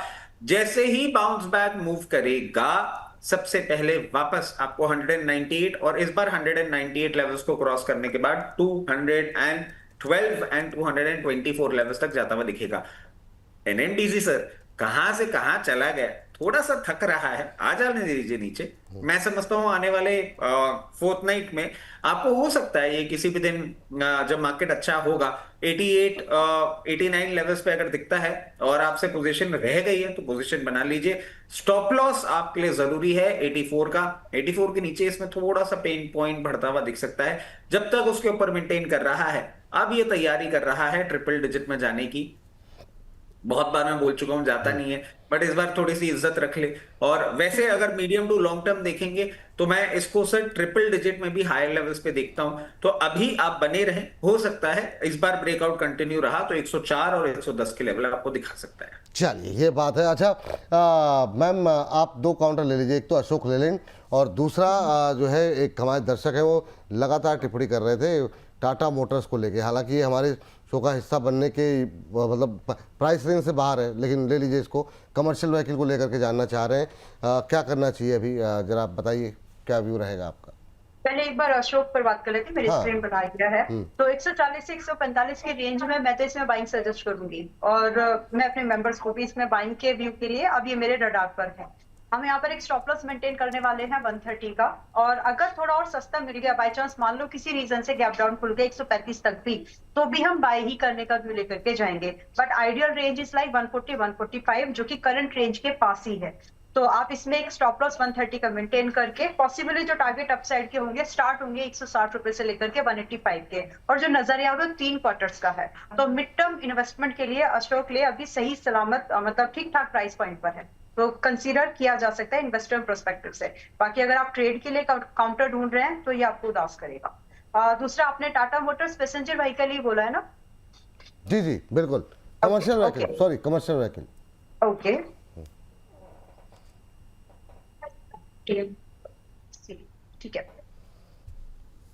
जैसे ही बाउंस बैक मूव करेगा, सबसे पहले वापस आपको 198 और इस बार 198 लेवल्स को क्रॉस करने के बाद 212 एंड 224 लेवल्स तक जाता हुआ दिखेगा। एनएमडीसी सर कहां से कहां चला गया, थोड़ा सा थक रहा है, आ जाने दीजिए नीचे। मैं समझता हूं आने वाले फोर्थ नाइट में आपको हो सकता है ये किसी भी दिन जब मार्केट अच्छा होगा 88 89 लेवल्स पे अगर दिखता है और आपसे पोजीशन रह गई है तो पोजीशन बना लीजिए। स्टॉप लॉस आपके लिए जरूरी है 84 का, 84 के नीचे इसमें थोड़ा सा पेन पॉइंट बढ़ता हुआ दिख सकता है। जब तक उसके ऊपर मेंटेन कर रहा है, अब ये तैयारी कर रहा है ट्रिपल डिजिट में जाने की। बहुत बार मैं बोल चुका हूं जाता नहीं है, बट इस बार थोड़ी सी इज्जत रख ले। और वैसे अगर मीडियम टू लॉन्ग टर्म देखेंगे तो मैं इसको सर ट्रिपल डिजिट में भी हायर लेवल्स पे देखता हूं। तो अभी आप बने रहें, हो सकता है इस बार ब्रेकआउट कंटिन्यू रहा तो 104 और 110 के लेवल आपको दिखा सकता है। चलिए, ये बात है। अच्छा मैम, आप 2 काउंटर ले लीजिए, एक तो अशोक लेलैंड और दूसरा जो है एक हमारे दर्शक है वो लगातार टिप्पणी कर रहे थे टाटा मोटर्स को लेके। हालांकि ये हमारे शो का हिस्सा बनने के मतलब प्राइस रेंज से बाहर है, लेकिन ले लीजिए इसको। कमर्शियल व्हीकल को लेकर के जानना चाह रहे हैं, क्या करना चाहिए अभी, जरा बताइए क्या व्यू रहेगा आपका। पहले एक बार अशोक पर बात कर लेते हैं, मेरी स्क्रीन बना दिया है। तो 140 से 145 के रेंज में मैं तो इसमें बाइंग सजेस्ट करूंगी, और मैं अपने मेंबर्स को भी इसमें बाइंग के व्यू के लिए, अब ये मेरे रडार पर है। हम यहाँ पर एक स्टॉप लॉस मेंटेन करने वाले हैं 130 का, और अगर थोड़ा और सस्ता मिल गया बाय चांस, मान लो किसी रीजन से गैप डाउन खुल गया 135 तक भी, तो भी हम बाय ही करने का व्यू लेकर के जाएंगे। But ideal range is like 140 145, जो कि करंट रेंज के पास ही है। तो आप इसमें एक स्टॉप लॉस 130 का मेंटेन करके, पॉसिबली जो टारगेट अपसाइड के होंगे स्टार्ट होंगे 160 रुपए से लेकर के 185 के, और जो नजरिया होगा 3 क्वार्टर्स का है। तो मिड टर्म इन्वेस्टमेंट के लिए अशोक ले अभी सही सलामत, मतलब ठीक ठाक प्राइस पॉइंट पर है, तो कंसीडर किया जा सकता है इन्वेस्टर पर्सपेक्टिव से। बाकी अगर आप ट्रेड के लिए काउंटर ढूंढ रहे हैं तो ये आपको उदास करेगा। दूसरा, आपने टाटा मोटर्स पैसेंजर व्हीकल ही बोला है ना? जी जी बिल्कुल, commercial vehicle, sorry commercial vehicle. Okay, ठीक है।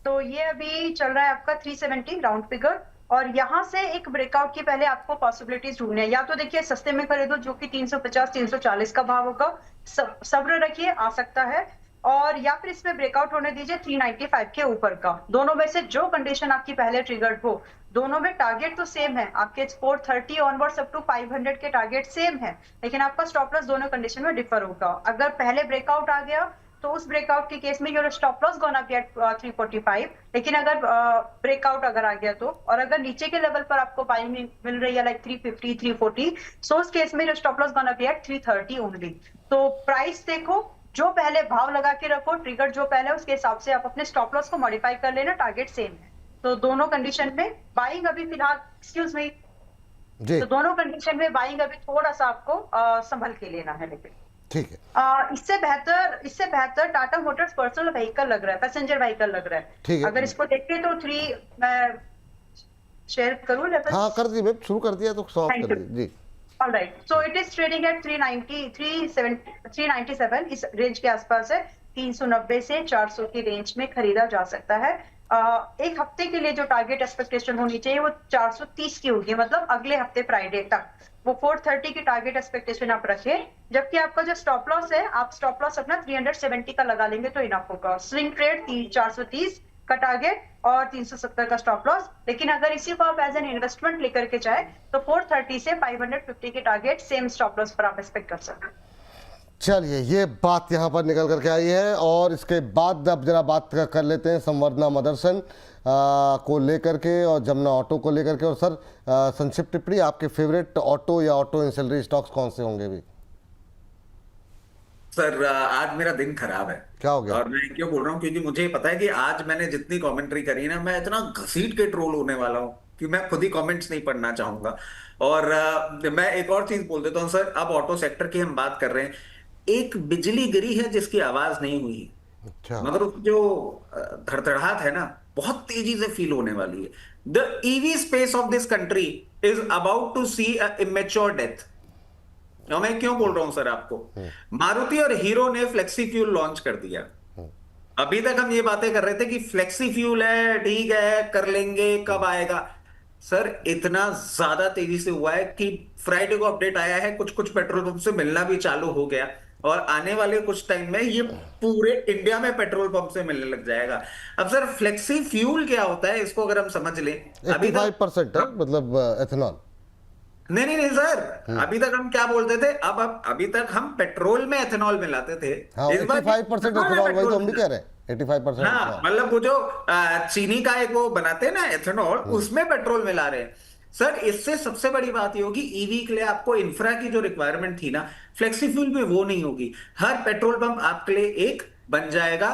तो ये अभी चल रहा है आपका 370 राउंड फिगर, और यहाँ से एक ब्रेकआउट की पहले आपको पॉसिबिलिटीज ढूंढनी है। या तो देखिए सस्ते में खरीदो जो कि 350 340 का भाव होगा, सब्र रखिए, आ सकता है, और या फिर इसमें ब्रेकआउट होने दीजिए 395 के ऊपर का। दोनों में से जो कंडीशन आपकी पहले ट्रिगर्ड हो, दोनों में टारगेट तो सेम है आपके, 430 ऑनवर्ड्स अप टू 500 के टारगेट सेम है, लेकिन आपका स्टॉप लॉस दोनों कंडीशन में डिफर होगा। अगर पहले ब्रेकआउट आ गया तो उस ब्रेकआउट के केस में your stop loss gonna be at 345। लेकिन अगर ब्रेकआउट अगर आ गया तो, और अगर नीचे के लेवल पर आपको बाइंग मिल रही है लाइक 350 340, सो उस केस में your stop loss gonna be at 330 only. तो प्राइस देखो, जो पहले भाव लगा के रखो, ट्रिगर जो पहले उसके हिसाब से आप अपने स्टॉप लॉस को मॉडिफाई कर लेना, टारगेट सेम है। तो दोनों कंडीशन में बाइंग अभी फिलहाल, एक्सक्यूज मी, जी तो दोनों कंडीशन में बाइंग अभी थोड़ा सा आपको संभल के लेना है। लेकिन ठीक है, इससे बेहतर टाटा मोटर्स पर्सनल व्हीकल लग रहा है, पैसेंजर व्हीकल लग रहा है। ठीक है। अगर इसको देखें तो मैं शेयर करूं लेवल? हाँ कर दी, मैं शुरू कर दिया तो सॉफ्ट Thank कर you. दी जी। All right. So it is trading at 397 इस रेंज के आसपास है। 390 से 400 की रेंज में खरीदा जा सकता है। एक हफ्ते के लिए जो टारगेट एक्सपेक्टेशन होनी चाहिए वो 430 की होगी, मतलब अगले हफ्ते फ्राइडे तक वो 430 की टारगेट एक्सपेक्टेशन आप रखें। जबकि आपका जो स्टॉप लॉस है, आप स्टॉप लॉस अपना 370 का लगा लेंगे तो इनफ होगा। स्विंग ट्रेड 430 का टारगेट और 370 का स्टॉप लॉस। लेकिन अगर इसी को आप एज एन इन्वेस्टमेंट लेकर के जाए तो 430 से 550 के टारगेट सेम स्टॉप लॉस पर आप एक्सपेक्ट कर सकते हैं। चलिए, ये बात यहाँ पर निकल करके आई है। और इसके बाद अब जरा बात कर लेते हैं संवर्धना मदरसन को लेकर के और जमुना ऑटो को लेकर के। और सर संक्षिप्त टिप्पणी, आपके फेवरेट ऑटो या ऑटो एंसिलरी स्टॉक्स कौन से होंगे भी? सर आज मेरा दिन खराब है। क्या हो गया? और मैं क्यों बोल रहा हूँ, क्योंकि मुझे पता है कि आज मैंने जितनी कमेंट्री करी ना, मैं इतना घसीट के ट्रोल होने वाला हूँ कि मैं खुद ही कमेंट्स नहीं पढ़ना चाहूंगा। और मैं एक और चीज बोल देता हूँ सर, अब ऑटो सेक्टर की हम बात कर रहे हैं, एक बिजली गिरी है जिसकी आवाज नहीं हुई, अच्छा, मगर उसकी जो धड़धड़ाहट है ना, बहुत तेजी से फील होने वाली है। The EV space of this country is about to see a immature death. और मैं क्यों बोल रहा हूं सर आपको, मारुति और हीरो ने फ्लेक्सी फ्यूल लॉन्च कर दिया। अभी तक हम ये बातें कर रहे थे कि फ्लेक्सी फ्यूल है, ठीक है, कर लेंगे, कब आएगा। सर इतना ज्यादा तेजी से हुआ है कि फ्राइडे को अपडेट आया है, कुछ कुछ पेट्रोल पंप से मिलना भी चालू हो गया, और आने वाले कुछ टाइम में ये पूरे इंडिया में पेट्रोल पंप से मिलने लग जाएगा। अब सर फ्लेक्सी फ्यूल क्या होता है, इसको अगर हम समझ लें, अभी 85% है, मतलब एथेनॉल। नहीं सर, अभी तक हम क्या बोलते थे, अब अभी तक हम पेट्रोल में एथेनॉल मिलाते थे। हाँ, इस बार 85% एथेनॉल, वही तो हम भी कह रहे हैं, 85%। हाँ, मतलब वो जो चीनी का एक वो बनाते हैं ना एथेनॉल, उसमें पेट्रोल मिला रहे हैं। सर इससे सबसे बड़ी बात ये होगी, ईवी के लिए आपको इंफ्रा की जो रिक्वायरमेंट थी ना, फ्लेक्सी फ्यूल में वो नहीं होगी। हर पेट्रोल पंप आपके लिए एक बन जाएगा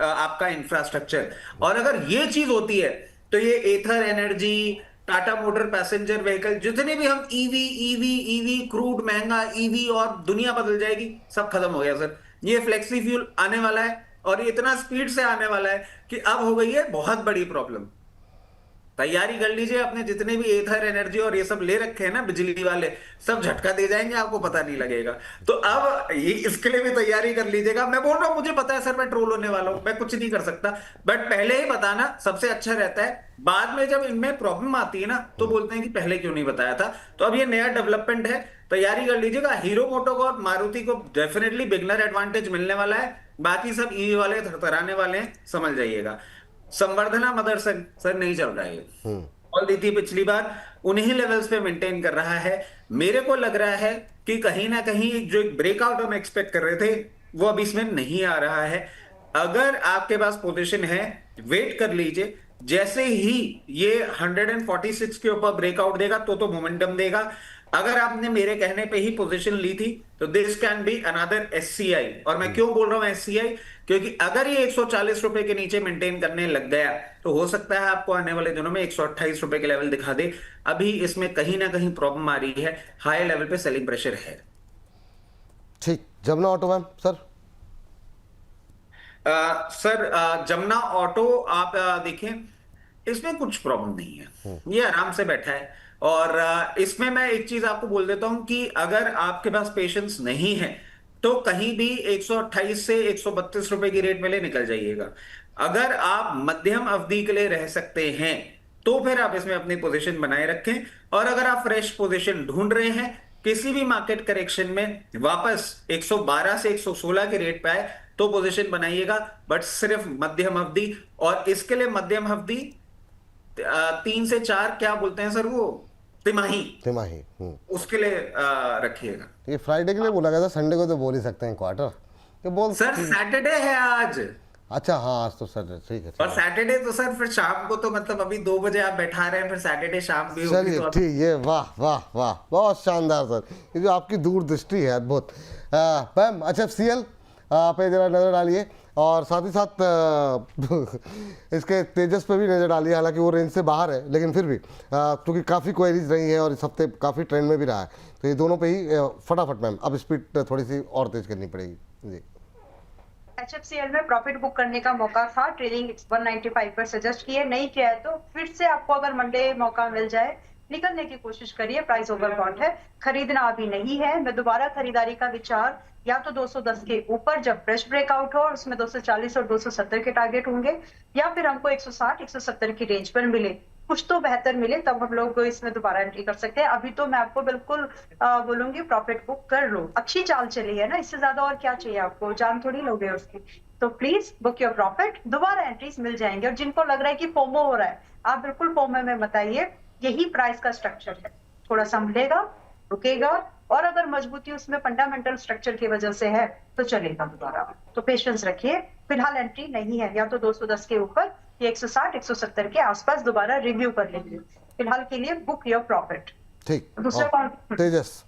आपका इंफ्रास्ट्रक्चर। और अगर ये चीज होती है तो ये एथर एनर्जी, टाटा मोटर पैसेंजर व्हीकल, जितने भी हम ईवी क्रूड महंगा ईवी, और दुनिया बदल जाएगी, सब खत्म हो गया सर। ये फ्लेक्सी फ्यूल आने वाला है, और ये इतना स्पीड से आने वाला है कि अब हो गई है बहुत बड़ी प्रॉब्लम। तैयारी कर लीजिए, अपने जितने भी एथर एनर्जी और ये सब ले रखे हैं ना बिजली वाले, सब झटका दे जाएंगे, आपको पता नहीं लगेगा। तो अब ये इसके लिए भी तैयारी कर लीजिएगा। मैं बोल रहा हूं, मुझे पता है सर मैं ट्रोल होने वाला हूं, मैं कुछ नहीं कर सकता, बट पहले ही बताना सबसे अच्छा रहता है। बाद में जब इनमें प्रॉब्लम आती है ना, तो बोलते हैं कि पहले क्यों नहीं बताया था। तो अब ये नया डेवलपमेंट है, तैयारी कर लीजिएगा। हीरो मोटो को और मारुति को डेफिनेटली बिगनर एडवांटेज मिलने वाला है, बाकी सब ईवी वाले थरथराने वाले हैं, समझ जाइएगा। संवर्धना मदरसन सर नहीं चल रहा है, कॉल दी थी पिछली बार, उन्हीं लेवल्स पे मेंटेन कर रहा है। मेरे को लग रहा है कि कहीं ना कहीं जो एक ब्रेकआउट हम एक्सपेक्ट कर रहे थे, वो अब इसमें नहीं आ रहा है। अगर आपके पास पोजीशन है, वेट कर लीजिए, जैसे ही ये 146 के ऊपर ब्रेकआउट देगा तो मोमेंटम देगा। अगर आपने मेरे कहने पे ही पोजीशन ली थी तो this can be another SCI. और मैं क्यों बोल रहा हूं एससीआई, क्योंकि अगर ये 140 रुपए के नीचे मेंटेन करने लग गया तो हो सकता है आपको आने वाले दिनों में 128 रुपए के लेवल दिखा दे। अभी इसमें कहीं ना कहीं प्रॉब्लम आ रही है, हाई लेवल पे सेलिंग प्रेशर है। ठीक, Jamuna auto ma'am sir. Sir Jamuna auto आप देखें, इसमें कुछ प्रॉब्लम नहीं है, ये आराम से बैठा है। और इसमें मैं एक चीज आपको बोल देता हूं कि अगर आपके पास पेशेंस नहीं है तो कहीं भी 128 से 132 रुपए की रेट में ले निकल जाइएगा। अगर आप मध्यम अवधि के लिए रह सकते हैं तो फिर आप इसमें अपनी पोजीशन बनाए रखें। और अगर आप फ्रेश पोजीशन ढूंढ रहे हैं किसी भी मार्केट करेक्शन में, वापस 112 से 116 के रेट पे आए तो पोजीशन बनाइएगा, बट सिर्फ मध्यम अवधि। और इसके लिए मध्यम अवधि 3 से 4 क्या बोलते हैं सर, वो तिमाही, उसके लिए रखिएगा। ये फ्राइडे के लिए बोला गया था, संडे को तो बोल ही सकते हैं क्वार्टर। कि बोल सर सैटरडे है आज, अच्छा हाँ आज तो सर ठीक है और सैटरडे तो सर फिर शाम को तो मतलब अभी 2 बजे आप बैठा रहे हैं, फिर सैटरडे शाम भी होगी चलिए तो ठीक ये वाह वाह वाह बहुत शानदार सर, ये जो आपकी दूरदृष्टि है अद्भुत। मैम HFCL पे जरा नज़र डालिए और साथ ही साथ इसके तेजस पे भी नज़र डालिए, हालांकि वो रेंज से बाहर है लेकिन फिर भी क्योंकि काफ़ी क्वेरीज रही है और इस हफ्ते काफ़ी ट्रेंड में भी रहा है, तो ये दोनों पे ही फटाफट मैम अब स्पीड थोड़ी सी और तेज करनी पड़ेगी जी। HFCL में प्रॉफिट बुक करने का मौका था, ट्रेडिंग 195 पर सजेस्ट किए, नहीं किया है तो फिर से आपको अगर मंडे मौका मिल जाए निकलने की कोशिश करिए, प्राइस ओवरबॉट है, खरीदना अभी नहीं है। मैं दोबारा खरीदारी का विचार या तो 210 के ऊपर जब फ्रेश ब्रेकआउट हो और उसमें 240 और 270 के टारगेट होंगे, या फिर हमको 160 170 की रेंज पर मिले, कुछ तो बेहतर मिले, तब हम लोग इसमें दोबारा एंट्री कर सकते हैं। अभी तो मैं आपको बिल्कुल बोलूंगी प्रॉफिट बुक कर लो, अच्छी चाल चली है ना, इससे ज्यादा और क्या चाहिए आपको, जान थोड़ी लोगे उसकी। तो प्लीज बुक योर प्रॉफिट, दोबारा एंट्रीज मिल जाएंगे। और जिनको लग रहा है कि फोमो हो रहा है, आप बिल्कुल फोमो में मत आइए, यही प्राइस का स्ट्रक्चर है, थोड़ा संभलेगा, रुकेगा, और अगर मजबूती उसमें फंडामेंटल स्ट्रक्चर की वजह से है तो चलेगा दोबारा। तो पेशेंस रखिए, फिलहाल एंट्री नहीं है, या तो 210 के ऊपर या 160 170 के आसपास दोबारा रिव्यू कर लेंगे। फिलहाल के लिए बुक योर प्रॉफिट। ठीक दूसरा और कौन? तेजस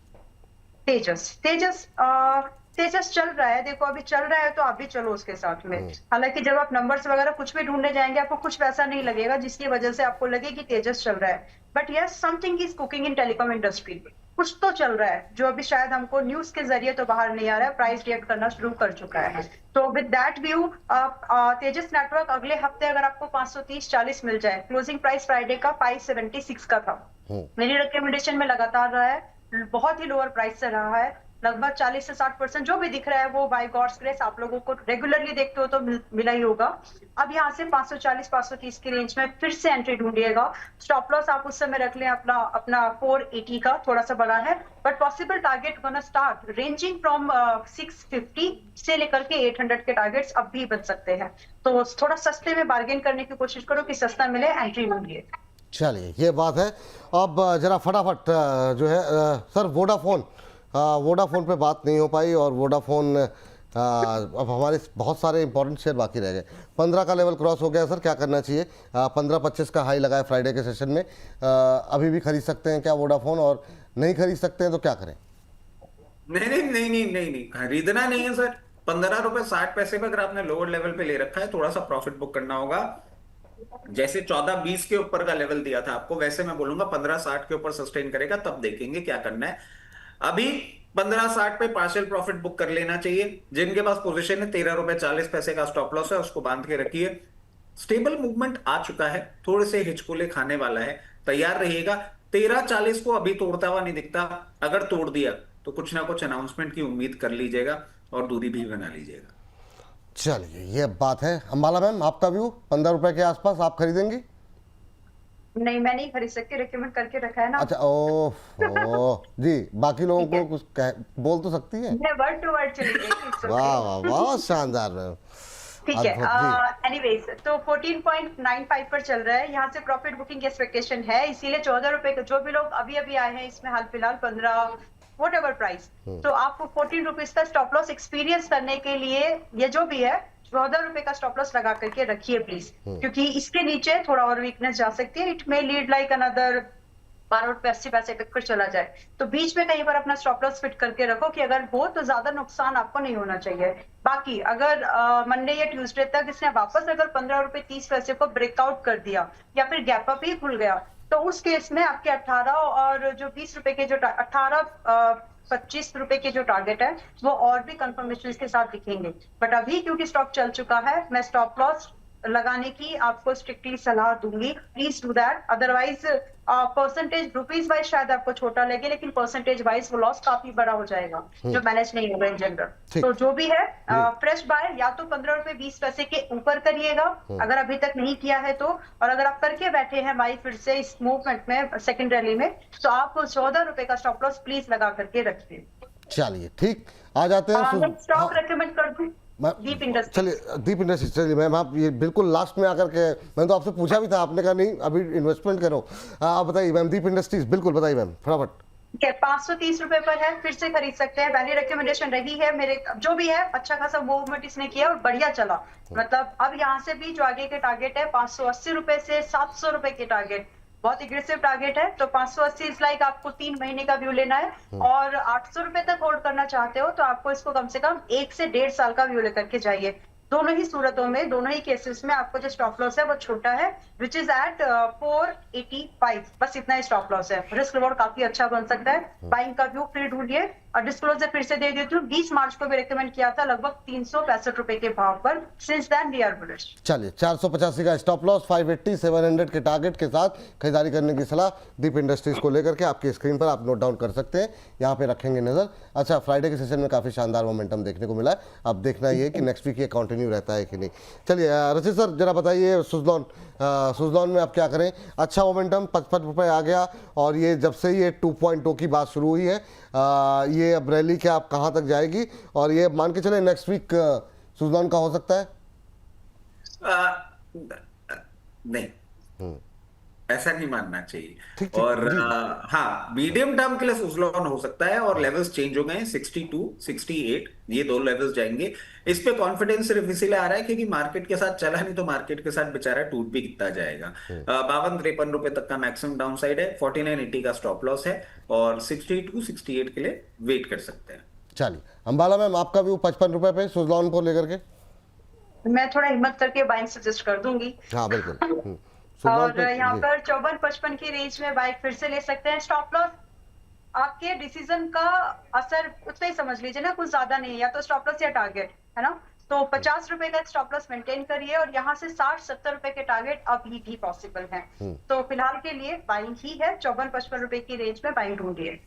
तेजस चल रहा है, देखो अभी चल रहा है तो आप भी चलो उसके साथ में। हालांकि जब आप नंबर्स वगैरह कुछ भी ढूंढने जाएंगे आपको कुछ वैसा नहीं लगेगा जिसकी वजह से आपको लगे कि तेजस चल रहा है, but yes something is cooking in telecom industry, कुछ तो चल रहा है जो अभी शायद हमको न्यूज के जरिए तो बाहर नहीं आ रहा है, प्राइस रिएक्ट करना शुरू कर चुका है। तो with that view Tejas network अगले हफ्ते अगर आपको 530-40 मिल जाए, क्लोजिंग प्राइस फ्राइडे का 576 का था, मेरी रिकमेंडेशन में लगातार रहा है, बहुत ही लोअर प्राइस से रहा है, लगभग 40 से 60% जो भी दिख रहा है वो बाय गॉड्स ग्रेस आप लोगों को रेगुलरली देखते हो तो मिला ही होगा। अब यहाँ से 540-530 की रेंज में फिर से एंट्री ढूंढिएगा, स्टॉप लॉस आप उस समय रख लें अपना 480 का, थोड़ा सा बड़ा है but possible target gonna start ranging from 650 से लेकर के 800 के टारगेट्स अब भी बन सकते हैं। तो थोड़ा सस्ते में बार्गेन करने की कोशिश करो कि सस्ता मिले, एंट्री ढूंढिए। चलिए ये बात है। अब जरा फटाफट जो है सर वोडाफोन पे बात नहीं हो पाई और वोडाफोन अब हमारे बहुत सारे इंपॉर्टेंट शेयर बाकी रह गए। 15 का लेवल क्रॉस हो गया सर, क्या करना चाहिए? 15-25 का हाई लगाए फ्राइडे के सेशन में, अभी भी खरीद सकते हैं क्या वोडाफोन, और नहीं खरीद सकते हैं तो क्या करें? नहीं, खरीदना नहीं है सर। 15 रुपए 60 पैसे पे अगर आपने लोअर लेवल पे ले रखा है, थोड़ा सा प्रॉफिट बुक करना होगा। जैसे 14-20 के ऊपर का लेवल दिया था आपको, वैसे मैं बोलूंगा 15-60 के ऊपर सस्टेन करेगा, तब देखेंगे क्या करना है। अभी 15-60 पे पार्शियल प्रॉफिट बुक कर लेना चाहिए। जिनके पास पोजीशन है 13 रुपए 40 पैसे का स्टॉप लॉस है, उसको बांध के रखिए। स्टेबल मूवमेंट आ चुका है, थोड़े से हिचकोले खाने वाला है, तैयार रहिएगा। 13.40 को अभी तोड़ता हुआ नहीं दिखता, अगर तोड़ दिया तो कुछ ना कुछ अनाउंसमेंट की उम्मीद कर लीजिएगा और दूरी भी बना लीजिएगा। चलिए ये बात है। अंबाला मैम आपका व्यू, 15 रुपए के आसपास आप खरीदेंगी? नहीं, मैं नहीं खरीद सकती, रिकमेंड करके रखा है ना। अच्छा ओह जी, बाकी लोगों को कुछ बोल तो सकती है? मैं वर्ड टू वर्ड चली गई। वाह वाह बहुत शानदार मैम, ठीक है। एनीवेज तो 14.95 पर चल रहा है, यहाँ से प्रॉफिट बुकिंग की एक्सपेक्टेशन है, इसीलिए 14 रुपए का जो भी लोग अभी अभी आए हैं इसमें हाल फिलहाल 15 वॉट एवर प्राइस, तो आपको 14 रुपीज का स्टॉप लॉस एक्सपीरियंस करने के लिए ये जो भी है 14 रुपए का स्टॉप लॉस लगा करके रखिए प्लीज, क्योंकि इसके नीचे थोड़ा और वीकनेस जा सकती है। It may lead like another 12 पैसे तक फिर चला जाए, तो बीच में कहीं पर अपना स्टॉप लॉस फिट करके रखो कि अगर हो तो ज्यादा नुकसान आपको नहीं होना चाहिए। बाकी अगर मंडे या ट्यूसडे तक इसने वापस अगर 15 रुपए 30 पैसे को ब्रेकआउट कर दिया या फिर गैप अप ही खुल गया, तो उस केस में आपके 18 और जो 20 रुपए के जो 18-25 रुपए के जो टारगेट है वो और भी कंफर्मेशन के साथ दिखेंगे। बट अभी क्योंकि स्टॉक चल चुका है, मैं स्टॉप लॉस लगाने की आपको स्ट्रिक्टली सलाह दूंगी, please do that. Otherwise percentage rupees wise शायद आपको छोटा लगे, लेकिन परसेंटेज वाइज वो लॉस काफी बड़ा हो जाएगा जो मैनेज नहीं होगा इन जनरल। तो जो भी है फ्रेश बाय या तो 15 रुपए 20 पैसे के ऊपर करिएगा अगर अभी तक नहीं किया है तो, और अगर आप करके बैठे हैं भाई फिर से इस मूवमेंट में सेकंड रैली में, तो आप 14 रुपए का स्टॉप लॉस प्लीज लगा करके रखिए। चलिए ठीक, आ जाते हैं स्टॉक रेकमेंड कर दूं दीप इंडस्ट्री। चलिए दीप इंडस्ट्री, चलिए मैम आप ये बिल्कुल लास्ट में आकर के, मैंने तो आपसे पूछा भी था, आपने कहा नहीं अभी इन्वेस्टमेंट करो। आप बताइए मैम, दीप इंडस्ट्रीज बिल्कुल बताइए मैम फटाफट। ठीक है, 530 रुपए पर है, फिर से खरीद सकते हैं। वैली रिकमेंडेशन रही है मेरे, जो भी है अच्छा खासा मूवमेंट इसने किया और बढ़िया चला। मतलब अब यहाँ से भी जो आगे के टारगेट है 580 रुपए से 700 रुपए के टारगेट, बहुत एग्रेसिव टारगेट है। तो 580 इज लाइक आपको 3 महीने का व्यू लेना है, और 800 रुपए तक होल्ड करना चाहते हो तो आपको इसको कम से कम 1 से 1.5 साल का व्यू लेकर के जाइए। दोनों ही सूरतों में, दोनों ही केसेस में आपको जो स्टॉप लॉस है वो छोटा है, विच इज एट 485, बस इतना ही स्टॉप लॉस है। रिस्क रिवॉर्ड काफी अच्छा बन सकता है। बाइंग का व्यू फिर ढूंढिए, और डिस्क्लोजर फिर से दे देती हूँ, 20 मार्च को भी रिकमेंड किया था लगभग 365 रुपए के भाव पर। Since then we are bullish. चलिए 485 का स्टॉप लॉस, 580 700 के टारगेट के साथ खरीदारी करने की सलाह दीप इंडस्ट्रीज को लेकर के आपकी स्क्रीन पर आप नोट डाउन कर सकते हैं, यहाँ पे रखेंगे नजर। अच्छा, फ्राइडे के सेशन में काफी शानदार मोमेंटम देखने को मिला है, अब देखना ये है कि नेक्स्ट वीक ये कंटिन्यू रहता है कि नहीं। चलिए रचित सर जरा बताइए, सुजलॉन में आप क्या करें? अच्छा मोमेंटम 55 रुपये आ गया, और ये जब से ये 2.0 की बात शुरू हुई है, ये अब रैली क्या आप कहाँ तक जाएगी, और ये मान के चले नेक्स्ट वीक सुजलॉन का हो सकता है? नहीं, ऐसा नहीं मानना चाहिए। ठीक, और जी। हाँ, मीडियम टर्म के लिए सुजलॉन हो सकता है, और लेवल्स चेंज हो गए हैं, 62 68 ये दो लेवल्स जाएंगे। इस पे कॉन्फिडेंस सिर्फ इसीलिए आ रहा है क्योंकि मार्केट के साथ चला, नहीं तो मार्केट के साथ बेचारा टूट भी कितना जाएगा। 52-53 रुपए तक का मैक्सिमम डाउन साइड है, 49-80 का स्टॉप लॉस है, और 62-68 के लिए वेट कर सकते हैं। चलिए अंबाला मैम, आपका व्यू 55 रुपये पे सुजलॉन को लेकर के? मैं थोड़ा हिम्मत करके बाइंग सजेस्ट कर दूंगी। हाँ बिल्कुल। सुजलॉन और पे यहाँ जी। पर 54-55 की रेंज में बाइक फिर से ले सकते हैं। स्टॉप लॉस आपके डिसीजन का असर उतना ही समझ लीजिए ना, कुछ ज्यादा नहीं है, या तो स्टॉप लॉस या टारगेट है ना। तो 50 रुपए का स्टॉप लॉस मेंटेन करिए, और यहाँ से 60-70 रुपए के टारगेट अभी भी पॉसिबल है। तो फिलहाल के लिए बाइंग ही है, 54-55 रुपए की रेंज में बाइंग ढूंढिए।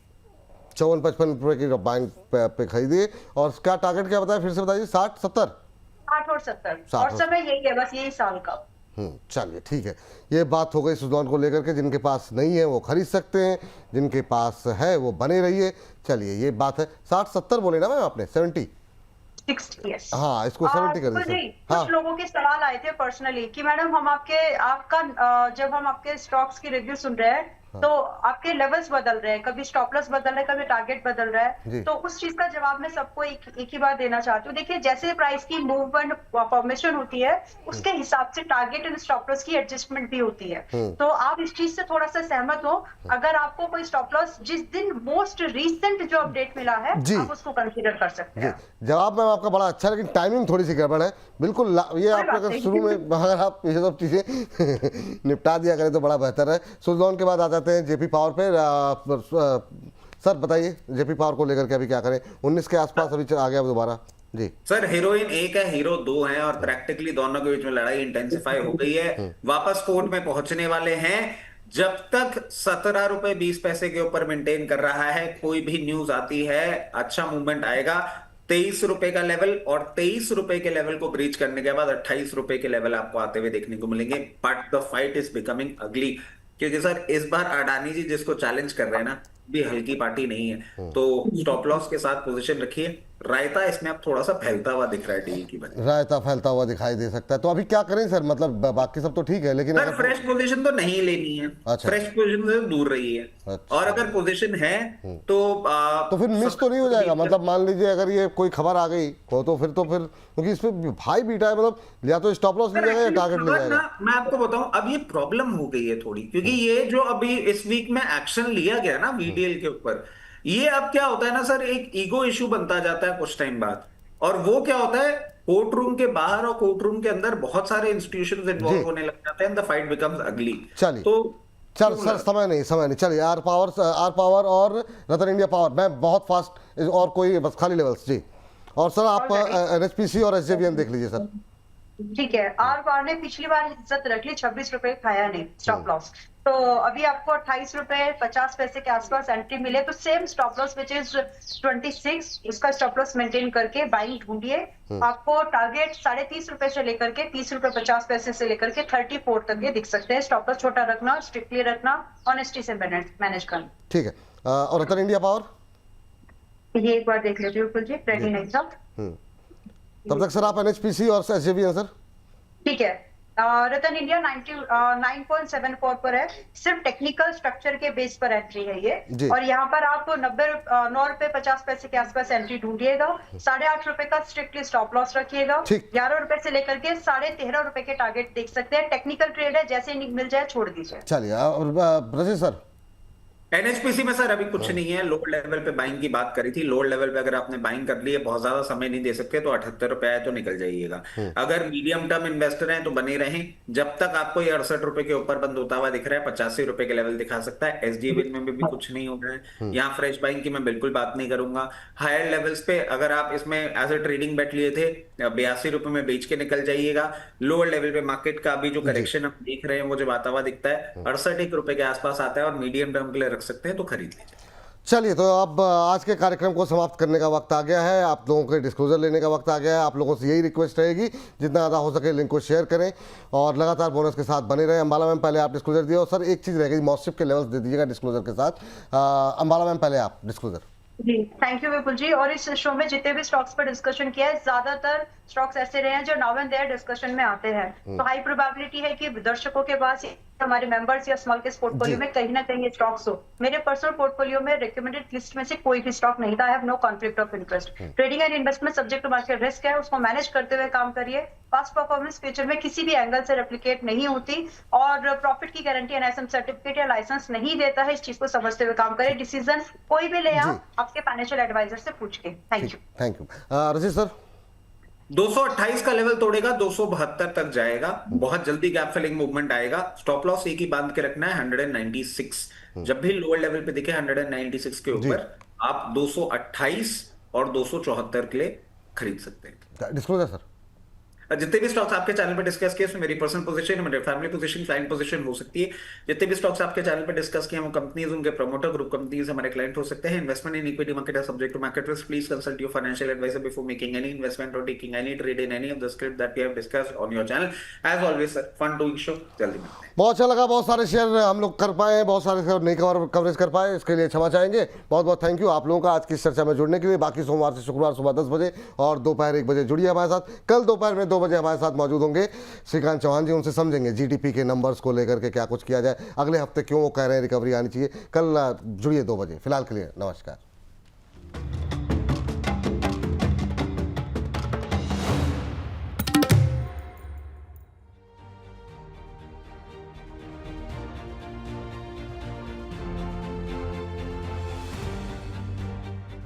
54-55 रुपये की बैंक पे खरीदिए, और क्या टारगेट क्या बताया फिर से बताइए? 60-70? 60 और 70, 60 और समय यही है, बस यही साल का। चलिए ठीक है, ये बात हो गई सुजलॉन को लेकर के। जिनके पास नहीं है वो खरीद सकते हैं, जिनके पास है वो बने रहिए। चलिए ये बात है। 60-70 बोले ना मैम आपने? 70? 60, yes। हाँ, इसको 70 कर कुछ दीजिए। नहीं, हाँ कुछ लोगों के सवाल आए थे पर्सनली कि मैडम हम जब हम आपके स्टॉक्स की रिव्यू सुन रहे हैं तो आपके लेवल्स बदल रहे हैं, कभी स्टॉप लॉस बदल रहा है, कभी टारगेट बदल रहा जी। है। तो उस चीज का जवाब मैं सबको एक ही बार देना चाहती हूँ। देखिए, जैसे प्राइस की मूवमेंट फॉर्मेशन होती है उसके हिसाब से टारगेट एंड स्टॉप लॉस की एडजस्टमेंट भी होती है। तो आप इस चीज से थोड़ा सा सहमत हो। अगर आपको कोई स्टॉप लॉस जिस दिन मोस्ट रिसेंट जो अपडेट मिला है जी। आप उसको कंसीडर कर सकते हैं। जवाब मैम आपका बड़ा अच्छा है, लेकिन टाइमिंग थोड़ी सी गड़बड़ है बिल्कुल। ये आप बात अगर नहीं। शुरू में अगर आप ये सब चीज़ें निपटा दिया करें तो बड़ा बेहतर है। सुजलॉन के बाद आ जाते हैं जेपी पावर पे। सर बताइए जेपी पावर को लेकर के अभी क्या करें? 19 के आसपास अभी आ गया दोबारा जी। सर, हीरोइन एक है, हीरो दो हैं, और प्रैक्टिकली दोनों के बीच में लड़ाई इंटेंसिफाई हो गई है, वापस कोर्ट में पहुंचने वाले हैं। जब तक 17 रुपए 20 पैसे के ऊपर मेंटेन कर रहा है, कोई भी न्यूज आती है अच्छा मूवमेंट आएगा। 23 रुपए का लेवल, और 23 रुपए के लेवल को ब्रीच करने के बाद 28 रुपए के लेवल आपको आते हुए देखने को मिलेंगे। But the fight is becoming अगली, क्योंकि सर इस बार अडानी जी जिसको चैलेंज कर रहे हैं ना, भी हल्की पार्टी नहीं है। तो स्टॉप लॉस के साथ पोजीशन रखिए। रायता इसमें अब थोड़ा सा फैलता हुआ दिख रहा है टीवी की वजह। रायता फैलता हुआ दिखाई दे सकता है। तो अभी क्या करें सर? मतलब बाकी सब तो ठीक है, लेकिन सर फ्रेश पोजीशन तो नहीं लेनी है। अच्छा। फ्रेश पोजीशन से दूर रही है। अच्छा। और अगर पोजीशन है तो फिर मिस तो नहीं हो जाएगा? मतलब मान लीजिए अगर ये कोई खबर आ गई हो तो फिर क्योंकि इसमें भाई बीटा है, मतलब या तो स्टॉप लॉस ले जाएगा या टारगेट ले जाएगा। मैं आपको बताऊं, अब ये प्रॉब्लम हो गई है थोड़ी, क्योंकि ये जो अभी इस वीक में एक्शन लिया गया ना वीडीएल के ऊपर, ये अब क्या होता है ना सर, एक ईगो इशू बनता जाता है कुछ टाइम बाद। और वो क्या होता है, कोर्ट रूम के बाहर और कोर्ट रूम के अंदर बहुत सारे इंस्टीट्यूशंस इन्वॉल्व होने लग जाते हैं, द फाइट बिकम्स अगली। चलिए तो चल सर, समय नहीं। चलिए आर पावर और रतन इंडिया पावर, मैं बहुत फास्ट, और कोई बस खाली लेवल्स जी। और सर आप एनएचपीसी और एसजेवीएन देख लीजिए सर। ठीक है, आर पावर ने पिछली बार इज्जत रख ली, 26 रुपए खाया नहीं स्टॉप लॉस। तो अभी आपको 28 रुपए 50 पैसे के आसपास एंट्री मिले, तो same stop loss which is 26, उसका स्टॉप लॉस मेंटेन करके बाइंग ढूंढिए। आपको टारगेट 30.5 रुपए से लेकर के 30 रुपए 50 पैसे से लेकर के 34 तक ये दिख सकते हैं। स्टॉप लॉस छोटा रखना, स्ट्रिक्टली रखना, ऑनेस्टी से मैनेज करना। ठीक है। और रतन इंडिया पावर ये एक बार देख लीजिए बिल्कुल जी, रेडी नहीं था। तब तक सर आप एनएचपीसी और एसजेवीएन सर। ठीक है, रतन इंडिया 9.74 पर है। सिर्फ टेक्निकल स्ट्रक्चर के बेस पर एंट्री है जी। ये, और यहाँ पर आप 9 रुपए 50 पैसे के आसपास एंट्री ढूंढिएगा। 8.5 रुपए का स्ट्रिक्टली स्टॉप लॉस रखिएगा। ठीक। 11 रुपए से लेकर के 13.5 रुपए के टारगेट देख सकते हैं। टेक्निकल ट्रेड है, जैसे मिल जाए छोड़ दीजिए। चलिए, और रजीश सर, एनएचपीसी में सर अभी कुछ नहीं है। लोअर लेवल पे बाइंग की बात करी थी। लोअर लेवल पे अगर आपने बाइंग कर ली है, बहुत ज्यादा समय नहीं दे सकते, तो 78 रुपए आए तो निकल जाइएगा। अगर मीडियम टर्म इन्वेस्टर हैं तो बने रहें। जब तक आपको ये 68 रुपए के ऊपर बंद होता हुआ दिख रहा है, 85 रुपए के लेवल दिखा सकता है। एसडीविन में भी कुछ नहीं हो रहा है। यहाँ फ्रेश बाइंग की मैं बिल्कुल बात नहीं करूंगा। हायर लेवल्स पे अगर आप इसमें एज ए ट्रेडिंग बेट लिए थे, 82 रुपए में बेच के निकल जाइएगा। लोअर लेवल पे मार्केट का अभी जो करेक्शन हम देख रहे हैं, वो जब आता हुआ दिखता है 68 रुपए के आसपास आता है, और मीडियम टर्म के लिए रख सकते हैं तो खरीद लीजिए। चलिए, तो अब आज के कार्यक्रम को समाप्त करने का वक्त आ गया है। आप लोगों के डिस्क्लोजर लेने का वक्त आ गया है। आप लोगों से यही रिक्वेस्ट रहेगी, जितना ज़्यादा हो सके लिंक को शेयर करें और लगातार बोनस के साथ बने रहें। अंबाला मैम, पहले आप डिस्क्लोजर दिए, और सर एक चीज़ रहेगी, मॉस्टिफ के लेवल्स दे दीजिएगा डिस्क्लोजर के साथ। अंबाला मैम, पहले आप डिस्क्लोजर। जी, थैंक यू विपुल जी। और इस शो में जितने भी स्टॉक्स पर डिस्कशन किया है, ज्यादातर स्टॉक्स ऐसे रहे हैं जो नाउ एंड देयर डिस्कशन में आते हैं। तो हाई प्रोबेबिलिटी है कि दर्शकों के पास, हमारे मेंबर्स या स्मॉल केस पोर्टफोलियो में कहीं ना कहीं ये स्टॉक्स हो। मेरे पर्सनल पोर्टफोलियो में रिकमेंडेड लिस्ट में से कोई भी स्टॉक नहीं था। I have no conflict of interest. Trading and investment subject to market risk है, उसको मैनेज करते हुए काम करिए। पास्ट परफॉर्मेंस फ्यूचर में किसी भी एंगल से रेप्लिकेट नहीं होती, और प्रॉफिट की गारंटी एनआईएसएम सर्टिफिकेट या लाइसेंस नहीं देता है। इस चीज को समझते हुए काम करें। डिसीजन कोई भी ले आप आपके फाइनेंशियल एडवाइजर से पूछ के। Thank you. Thank you. Rajish sir. 228 का लेवल तोड़ेगा, 272 तक जाएगा। बहुत जल्दी गैप फिलिंग मूवमेंट आएगा। स्टॉप लॉस एक ही बांध के रखना है, 196। जब भी लोअर लेवल पे दिखे 196 के ऊपर, आप 228 और 274 के लिए खरीद सकते हैं। Disclosure sir. जितने भी स्टॉक्स आपके चैनल पे डिस्कस किए, उसमें मेरी पर्सनल पोजीशन, मेरी फैमिली पोजीशन, क्लाइंट पोजीशन हो सकती है। जितने भी स्टॉक्स आपके चैनल पे डिस्कस किए, वो कंपनीज, उनके प्रमोटर, ग्रुप कंपनीज हमारे क्लाइंट हो सकते हैं। इन्वेस्टमेंट इन इक्विटी मार्केट है subject to market risk. Please consult your financial adviser before making any investment और taking any trade in any of the script that we have discussed on your channel. As always sir, fun doing show. जल्दी मिलते हैं। बहुत अच्छा लगा, बहुत सारे share हम लोग कर पाए, बहुत सारे शेयर नहीं कवरेज कर पाए, इसके लिए क्षमा चाहेंगे। बहुत बहुत थैंक यू आप लोगों का आज की इस चर्चा में जुड़ने के लिए। बाकी सोमवार से शुक्रवार सुबह 10 बजे और दोपहर 1 बजे जुड़िए हमारे साथ। कल दोपहर में 2 बजे हमारे साथ मौजूद होंगे श्रीकांत चौहान जी, उनसे समझेंगे जीडीपी के नंबर्स को लेकर के क्या कुछ किया जाए, अगले हफ्ते क्यों वो कह रहे हैं रिकवरी आनी चाहिए। कल जुड़िए 2 बजे। फिलहाल के लिए नमस्कार।